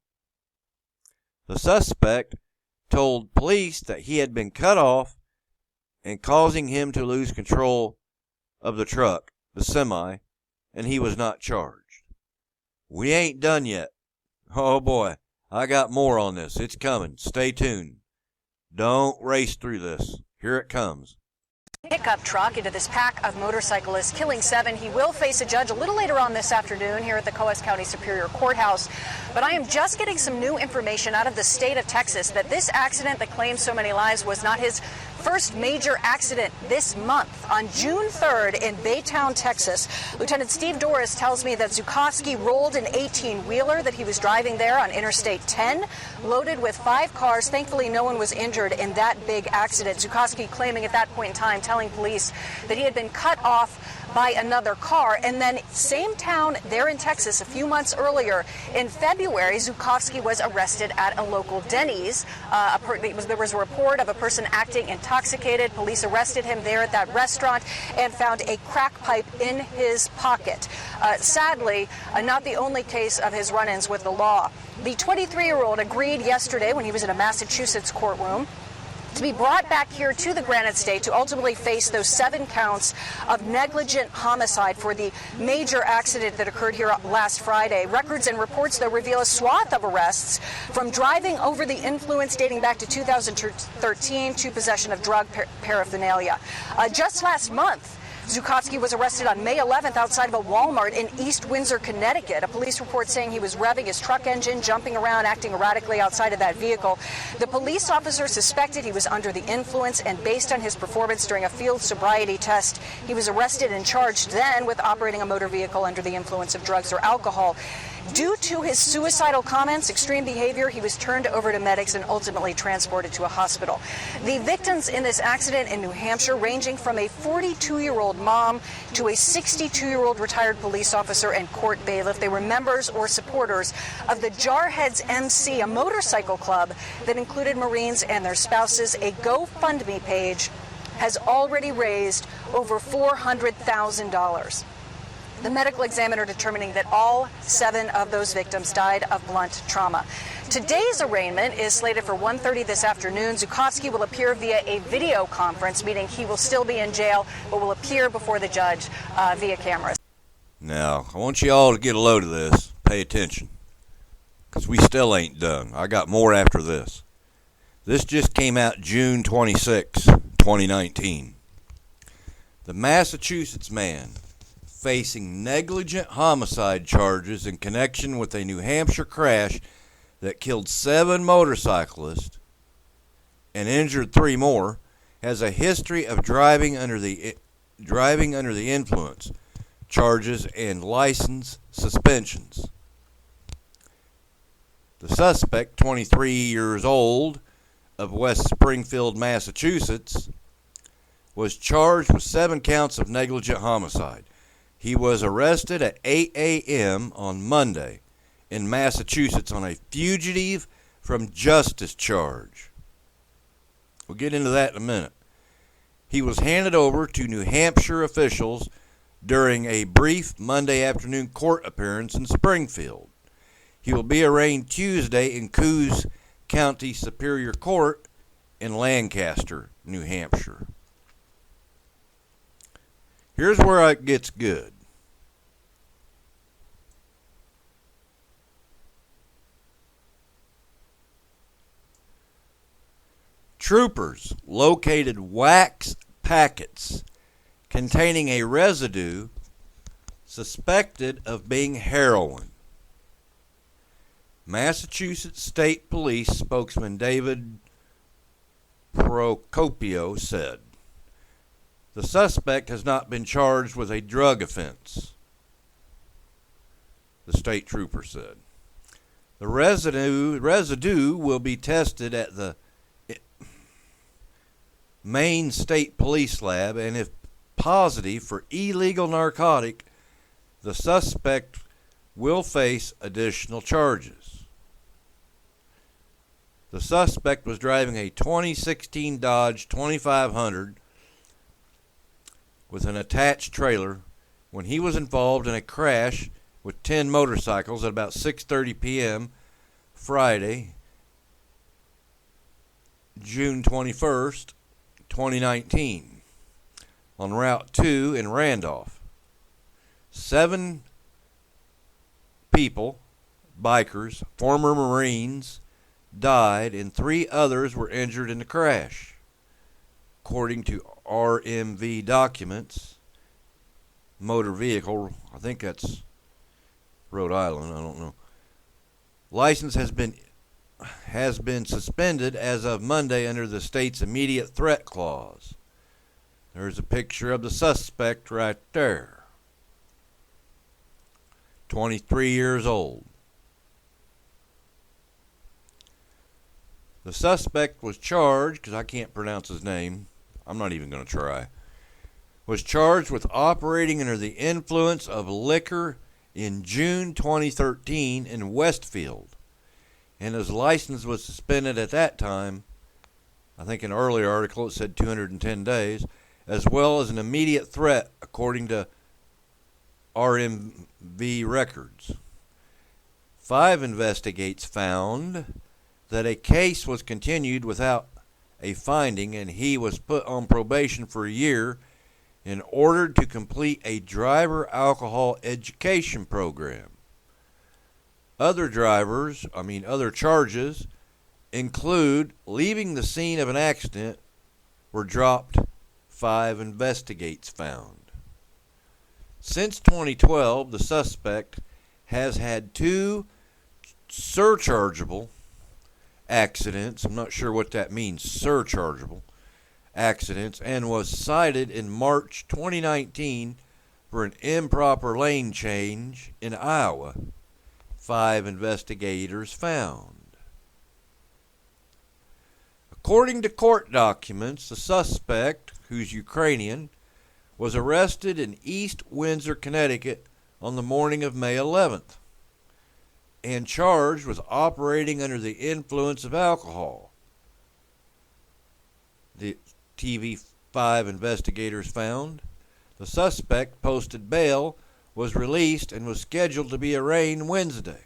The suspect told police that he had been cut off and causing him to lose control of the truck, the semi, and he was not charged. We ain't done yet. Oh boy, I got more on this. It's coming. Stay tuned. Don't race through this. Here it comes. Pickup truck into this pack of motorcyclists, killing 7. He will face a judge a little later on this afternoon here at the Coos County Superior Courthouse. But I am just getting some new information out of the state of Texas that this accident that claimed so many lives was not his first major accident this month. On June 3rd in Baytown, Texas, Lieutenant Steve Doris tells me that Zukowski rolled an 18-wheeler that he was driving there on Interstate 10, loaded with 5 cars. Thankfully, no one was injured in that big accident. Zukowski claiming at that point in time, telling police that he had been cut off by another car. And then same town there in Texas a few months earlier in February, Zukowski was arrested at a local Denny's. There was a report of a person acting intoxicated. Police arrested him there at that restaurant and found a crack pipe in his pocket. Sadly, not the only case of his run-ins with the law. The 23-year-old agreed yesterday when he was in a Massachusetts courtroom to be brought back here to the Granite State to ultimately face those 7 counts of negligent homicide for the major accident that occurred here last Friday. Records and reports, though, reveal a swath of arrests from driving over the influence dating back to 2013 to possession of drug paraphernalia. Just last month, Zukowski was arrested on May 11th outside of a Walmart in East Windsor, Connecticut. A police report saying he was revving his truck engine, jumping around, acting erratically outside of that vehicle. The police officer suspected he was under the influence, and based on his performance during a field sobriety test, he was arrested and charged then with operating a motor vehicle under the influence of drugs or alcohol. Due to his suicidal comments, extreme behavior, he was turned over to medics and ultimately transported to a hospital. The victims in this accident in New Hampshire, ranging from a 42-year-old mom to a 62-year-old retired police officer and court bailiff. They were members or supporters of the JARHEAD's MC, a motorcycle club that included Marines and their spouses. A GoFundMe page has already raised over $400,000. The medical examiner determining that all 7 of those victims died of blunt trauma. Today's arraignment is slated for 1:30 this afternoon. Zukowski will appear via a video conference, meaning he will still be in jail, but will appear before the judge via cameras. Now, I want you all to get a load of this. Pay attention. because we still ain't done. I got more after this. This just came out June 26, 2019. The Massachusetts man facing negligent homicide charges in connection with a New Hampshire crash that killed 7 motorcyclists and injured 3 more has a history of driving under the influence charges and license suspensions. The suspect, 23 years old, of West Springfield, Massachusetts, was charged with 7 counts of negligent homicide. He was arrested at 8 a.m. on Monday in Massachusetts on a fugitive from justice charge. We'll get into that in a minute. He was handed over to New Hampshire officials during a brief Monday afternoon court appearance in Springfield. He will be arraigned Tuesday in Coos County Superior Court in Lancaster, New Hampshire. Here's where it gets good. Troopers located wax packets containing a residue suspected of being heroin. Massachusetts State Police spokesman David Procopio said, "The suspect has not been charged with a drug offense," the state trooper said. The residue will be tested at the Maine State Police Lab, and if positive for illegal narcotic, the suspect will face additional charges. The suspect was driving a 2016 Dodge 2500 with an attached trailer when he was involved in a crash with 10 motorcycles at about 6:30 p.m. Friday, June 21st, 2019, on Route 2 in Randolph. 7 people, bikers, former Marines, died and 3 others were injured in the crash, according to RMV documents. Motor vehicle, I think that's Rhode Island, I don't know. License has been suspended as of Monday under the state's immediate threat clause. There's a picture of the suspect right there. 23 years old. The suspect was charged, because I can't pronounce his name, I'm not even going to try, was charged with operating under the influence of liquor in June 2013 in Westfield, and his license was suspended at that time. I think in an earlier article it said 210 days, as well as an immediate threat, according to RMV records. 5 investigates found that a case was continued without a finding, and he was put on probation for a year in order to complete a driver alcohol education program. Other charges include leaving the scene of an accident were dropped. 5 investigates found. Since 2012, the suspect has had 2 surchargeable accidents. I'm not sure what that means, surchargeable accidents, and was cited in March 2019 for an improper lane change in Iowa. 5 investigators found. According to court documents, the suspect, who's Ukrainian, was arrested in East Windsor, Connecticut on the morning of May 11th and charged with operating under the influence of alcohol. The TV5 investigators found the suspect posted bail, was released, and was scheduled to be arraigned Wednesday.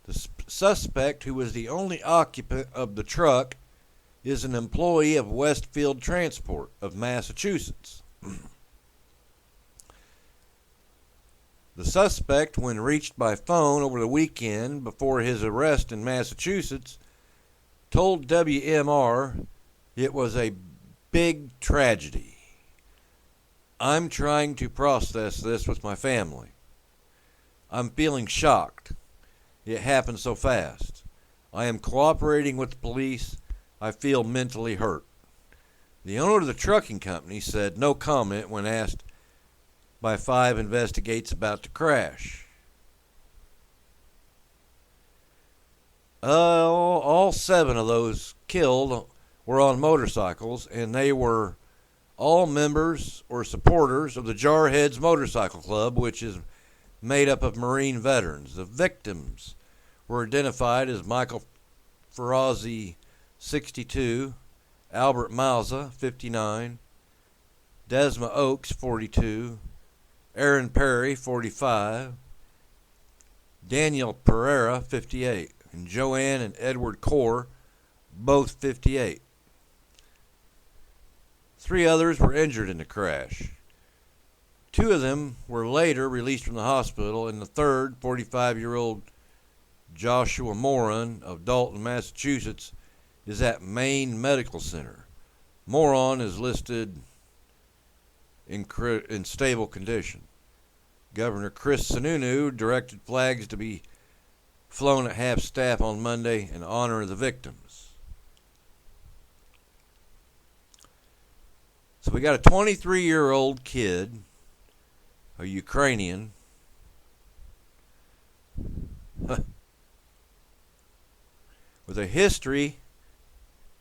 The suspect, who was the only occupant of the truck, is an employee of Westfield Transport of Massachusetts. The The suspect, when reached by phone over the weekend before his arrest in Massachusetts, told WMR it was a big tragedy. I'm trying to process this with my family. I'm feeling shocked. It happened so fast. I am cooperating with the police. I feel mentally hurt. The owner of the trucking company said no comment when asked by 5 investigators about the crash. All 7 of those killed were on motorcycles, and they were all members or supporters of the JARHEAD Motorcycle Club, which is made up of Marine veterans. The victims were identified as Michael Ferrazzi, 62, Albert Malza, 59, Desma Oaks, 42, Aaron Perry, 45, Daniel Pereira, 58, and Joanne and Edward Core, both 58. 3 others were injured in the crash. 2 of them were later released from the hospital, and the third, 45-year-old Joshua Moran of Dalton, Massachusetts, is at Maine Medical Center. Moran is listed in stable condition. Governor Chris Sununu directed flags to be flown at half-staff on Monday in honor of the victims. So we got a 23-year-old kid, a Ukrainian, with a history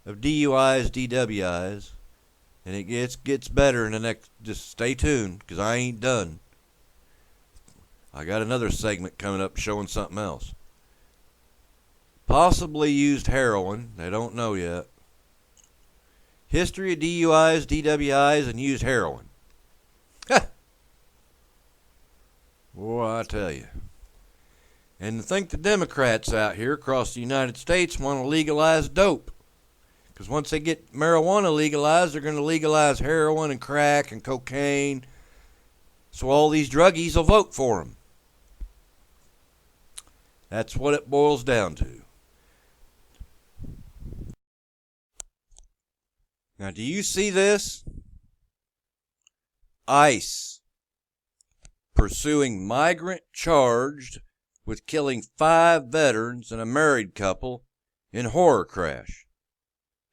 of DUIs, DWIs, and it gets better in the next. Just stay tuned, because I ain't done. I got another segment coming up showing something else. Possibly used heroin. They don't know yet. History of DUIs, DWIs, and used heroin. Boy, I tell you. And to think the Democrats out here across the United States want to legalize dope. Because once they get marijuana legalized, they're going to legalize heroin and crack and cocaine. So all these druggies will vote for them. That's what it boils down to. Now, do you see this? ICE pursuing migrant charged with killing 5 veterans and a married couple in horror crash.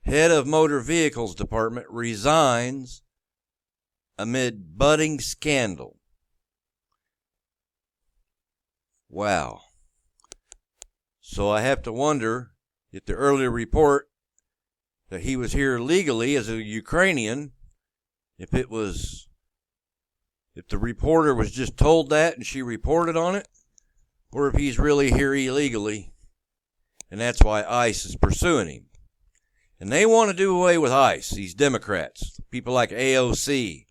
Head of Motor Vehicles Department resigns amid budding scandal. Wow. So I have to wonder if the earlier report that he was here legally as a Ukrainian, if the reporter was just told that and she reported on it, or if he's really here illegally, and that's why ICE is pursuing him. And they want to do away with ICE, these Democrats, people like AOC,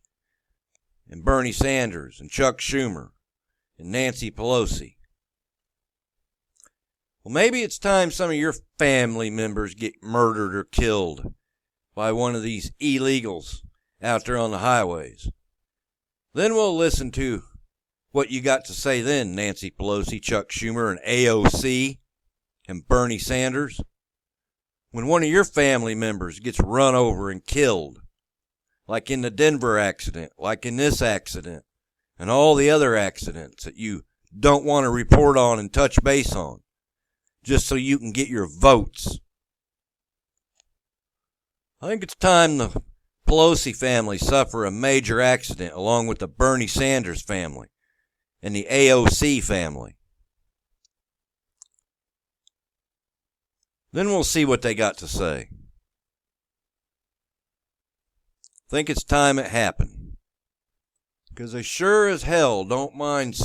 and Bernie Sanders, and Chuck Schumer, and Nancy Pelosi. Well, maybe it's time some of your family members get murdered or killed by one of these illegals out there on the highways. Then we'll listen to what you got to say then, Nancy Pelosi, Chuck Schumer, and AOC, and Bernie Sanders. When one of your family members gets run over and killed, like in the Denver accident, like in this accident, and all the other accidents that you don't want to report on and touch base on, just so you can get your votes. I think it's time the Pelosi family suffer a major accident along with the Bernie Sanders family and the AOC family. Then we'll see what they got to say. Think it's time it happened. Because they sure as hell don't mind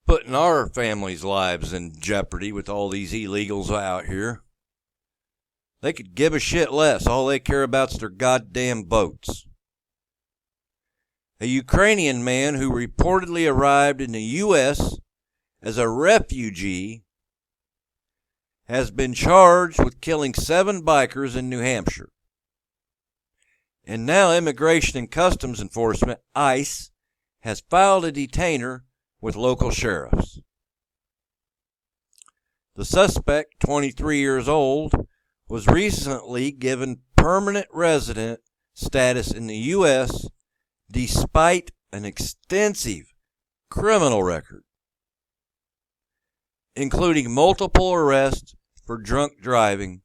putting our families' lives in jeopardy with all these illegals out here. They could give a shit less. All they care about's their goddamn boats. A Ukrainian man who reportedly arrived in the U.S. as a refugee has been charged with killing 7 bikers in New Hampshire. And now Immigration and Customs Enforcement, ICE, has filed a detainer with local sheriffs. The suspect, 23 years old, was recently given permanent resident status in the U.S. despite an extensive criminal record, including multiple arrests for drunk driving,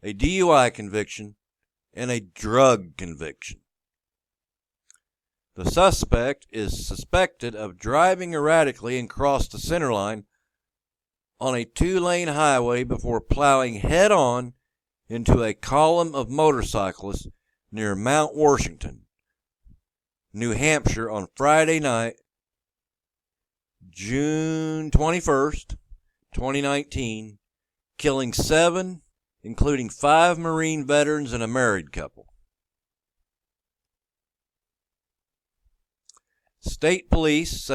a DUI conviction, and a drug conviction. The suspect is suspected of driving erratically and crossed the center line on a 2-lane highway before plowing head-on into a column of motorcyclists near Mount Washington, New Hampshire on Friday night, June 21st, 2019, killing 7, including 5 Marine veterans and a married couple. State police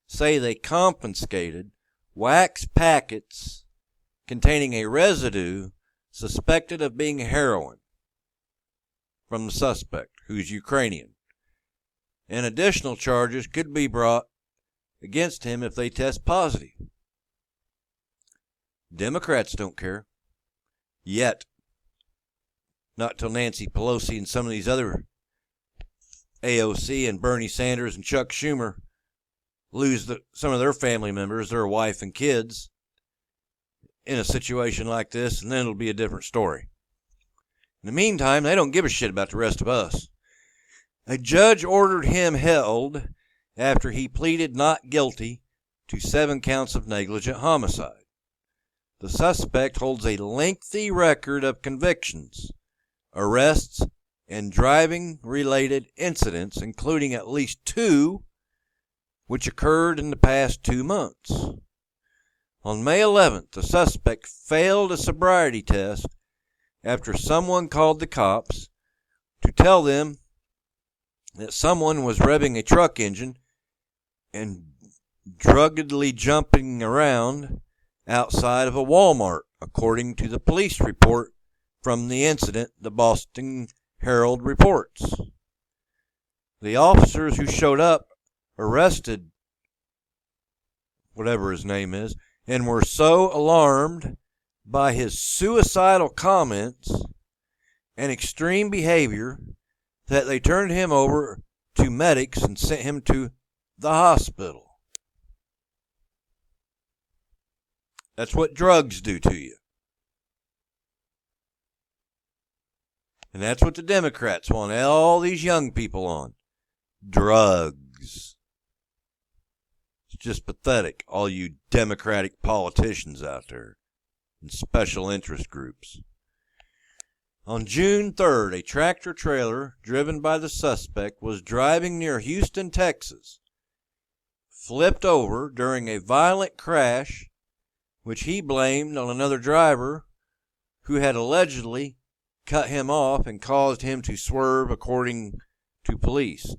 say they confiscated wax packets containing a residue suspected of being heroin from the suspect, who's Ukrainian. And additional charges could be brought against him if they test positive. Democrats don't care. Yet. Not till Nancy Pelosi and some of these other AOC and Bernie Sanders and Chuck Schumer lose some of their family members, their wife and kids, in a situation like this, and then it'll be a different story. In the meantime, they don't give a shit about the rest of us. A judge ordered him held after he pleaded not guilty to 7 counts of negligent homicide. The suspect holds a lengthy record of convictions, arrests, and driving-related incidents, including at least 2 which occurred in the past 2 months. On May 11th, the suspect failed a sobriety test after someone called the cops to tell them that someone was revving a truck engine and druggedly jumping around outside of a Walmart, according to the police report from the incident the Boston Herald reports. The officers who showed up arrested whatever his name is and were so alarmed by his suicidal comments and extreme behavior that they turned him over to medics and sent him to the hospital. That's what drugs do to you. And that's what the Democrats want all these young people on. Drugs. It's just pathetic, all you Democratic politicians out there and special interest groups. On June 3rd, a tractor-trailer driven by the suspect was driving near Houston, Texas, flipped over during a violent crash, which he blamed on another driver who had allegedly cut him off and caused him to swerve, according to police.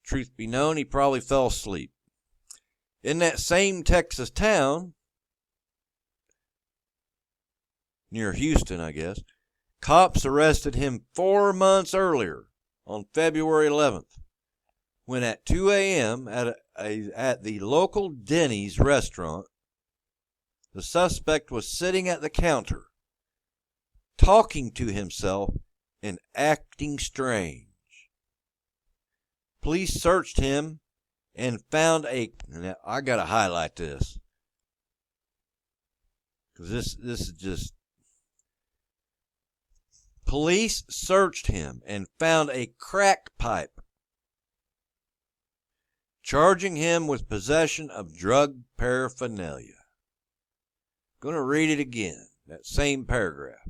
Truth be known, he probably fell asleep. In that same Texas town, near Houston, I guess, cops arrested him 4 months earlier, on February 11th, when at 2 a.m. at the local Denny's restaurant, the suspect was sitting at the counter, talking to himself and acting strange. Police searched him and found now I gotta highlight this, because this is just. Police searched him and found a crack pipe, charging him with possession of drug paraphernalia. Going to read it again, that same paragraph.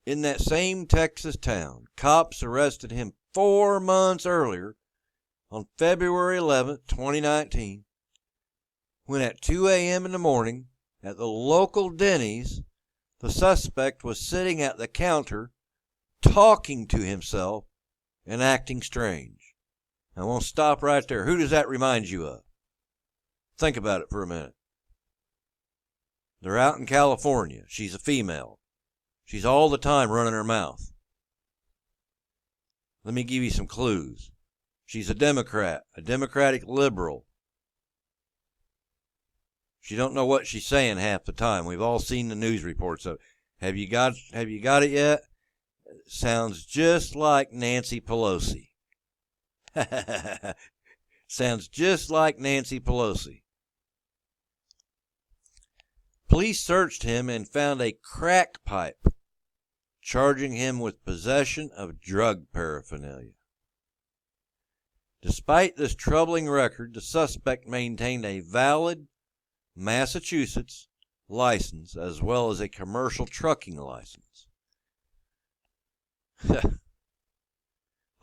In that same Texas town, cops arrested him 4 months earlier, on February 11th, 2019, when at 2 a.m. in the morning, at the local Denny's, the suspect was sitting at the counter, talking to himself and acting strange. I want to stop right there. Who does that remind you of? Think about it for a minute. They're out in California. She's a female. She's all the time running her mouth. Let me give you some clues. She's a Democrat, a Democratic liberal. She don't know what she's saying half the time. We've all seen the news reports of it. Have you got it yet? Sounds just like Nancy Pelosi. Sounds just like Nancy Pelosi. Police searched him and found a crack pipe, charging him with possession of drug paraphernalia. Despite this troubling record, the suspect maintained a valid Massachusetts license as well as a commercial trucking license.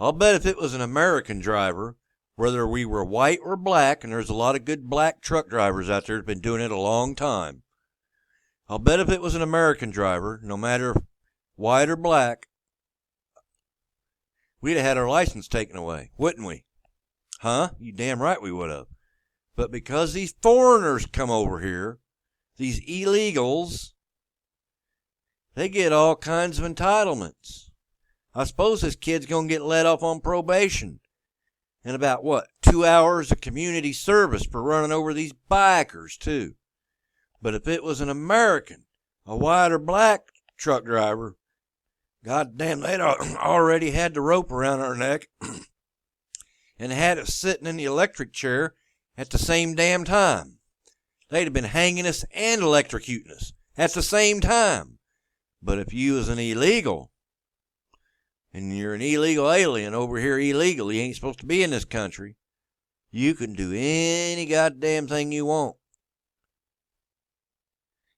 I'll bet if it was an American driver, whether we were white or black, and there's a lot of good black truck drivers out there who've been doing it a long time, I'll bet if it was an American driver, no matter white or black, we'd have had our license taken away, wouldn't we? Huh? You damn right we would have. But because these foreigners come over here, these illegals, they get all kinds of entitlements. I suppose this kid's going to get let off on probation. And about, 2 hours of community service for running over these bikers, too. But if it was an American, a white or black truck driver, goddamn, they'd already had the rope around our neck and had us sitting in the electric chair at the same damn time. They'd have been hanging us and electrocuting us at the same time. But if you was an illegal, and you're an illegal alien over here illegally, you ain't supposed to be in this country, you can do any goddamn thing you want.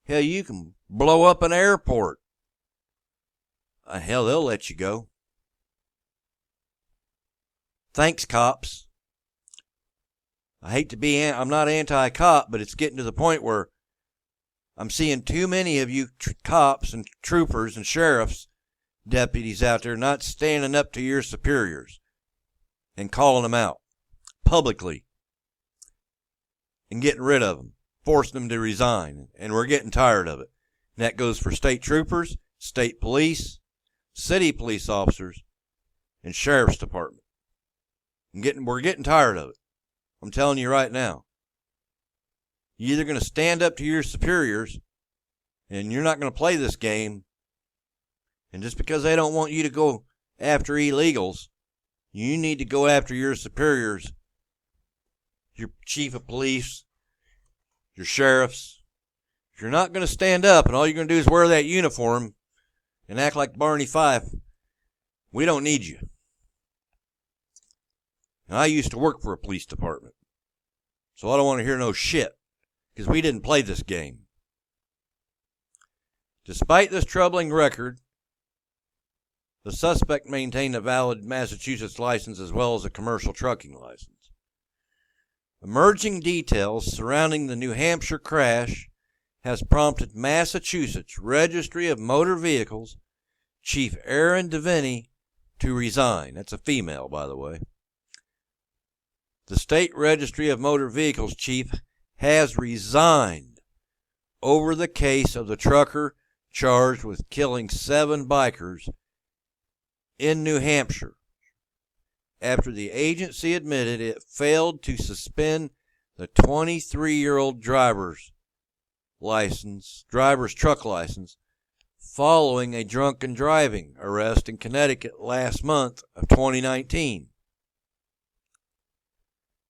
Hell, you can blow up an airport. Hell, they'll let you go. Thanks, cops. I hate to be, I'm not anti-cop, but it's getting to the point where I'm seeing too many of you cops and troopers and sheriffs, deputies out there not standing up to your superiors and calling them out publicly and getting rid of them, forcing them to resign, and we're getting tired of it. And that goes for state troopers, state police, city police officers, and sheriff's department. We're getting tired of it. I'm telling you right now. You're either going to stand up to your superiors, and you're not going to play this game, and just because they don't want you to go after illegals, you need to go after your superiors, your chief of police, your sheriffs. If you're not going to stand up and all you're going to do is wear that uniform and act like Barney Fife, we don't need you. And I used to work for a police department, so I don't want to hear no shit, because we didn't play this game. Despite this troubling record, the suspect maintained a valid Massachusetts license as well as a commercial trucking license. Emerging details surrounding the New Hampshire crash has prompted Massachusetts Registry of Motor Vehicles Chief Aaron Devaney to resign. That's a female, by the way. The State Registry of Motor Vehicles chief has resigned over the case of the trucker charged with killing 7 bikers in New Hampshire after the agency admitted it failed to suspend the 23-year-old driver's truck license following a drunken driving arrest in Connecticut last month of 2019.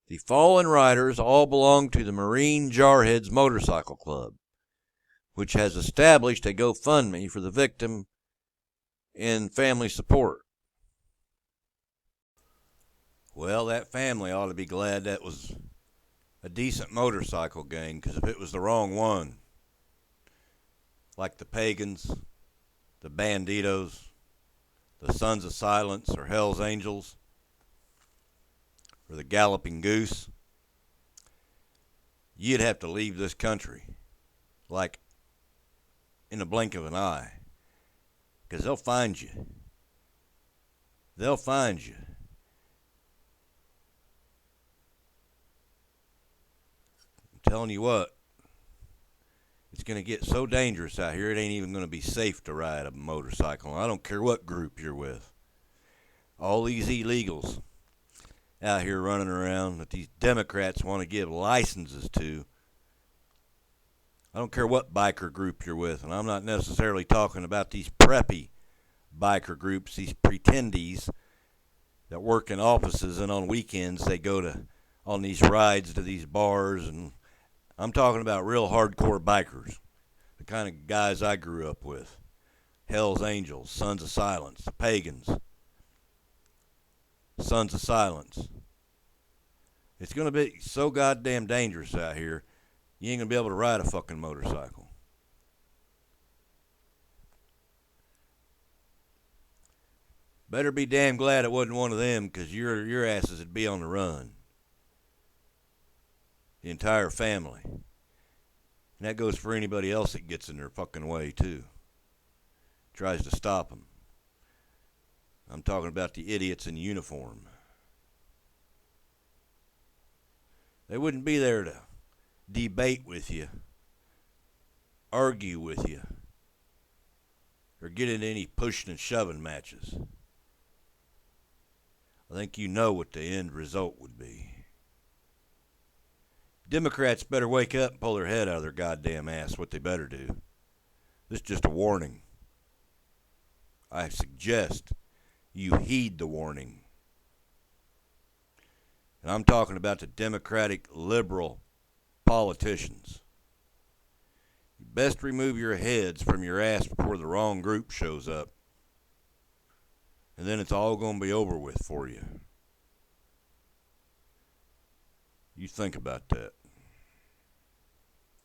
The fallen riders all belong to the Marine Jarheads Motorcycle Club, which has established a GoFundMe for the victim and family support. Well, that family ought to be glad that was a decent motorcycle gang, because if it was the wrong one, like the Pagans, the Banditos, the Sons of Silence, or Hell's Angels, or the Galloping Goose, you'd have to leave this country, like in a blink of an eye, because they'll find you. They'll find you. I'm telling you what, it's going to get so dangerous out here, it ain't even going to be safe to ride a motorcycle. I don't care what group you're with. All these illegals, out here running around that these Democrats want to give licenses to. I don't care what biker group you're with, and I'm not necessarily talking about these preppy biker groups, these pretendies that work in offices, and on weekends they go on these rides to these bars, and I'm talking about real hardcore bikers, the kind of guys I grew up with. Hell's Angels, Sons of Silence, the Pagans, Sons of Silence. It's going to be so goddamn dangerous out here, you ain't going to be able to ride a fucking motorcycle. Better be damn glad it wasn't one of them, because your asses would be on the run. The entire family. And that goes for anybody else that gets in their fucking way, too. Tries to stop them. I'm talking about the idiots in uniform. They wouldn't be there to debate with you, argue with you, or get into any pushing and shoving matches. I think you know what the end result would be. Democrats better wake up and pull their head out of their goddamn ass, what they better do. This is just a warning. I suggest you heed the warning. And I'm talking about the Democratic liberal politicians. You best remove your heads from your ass before the wrong group shows up. And then it's all going to be over with for you. You think about that.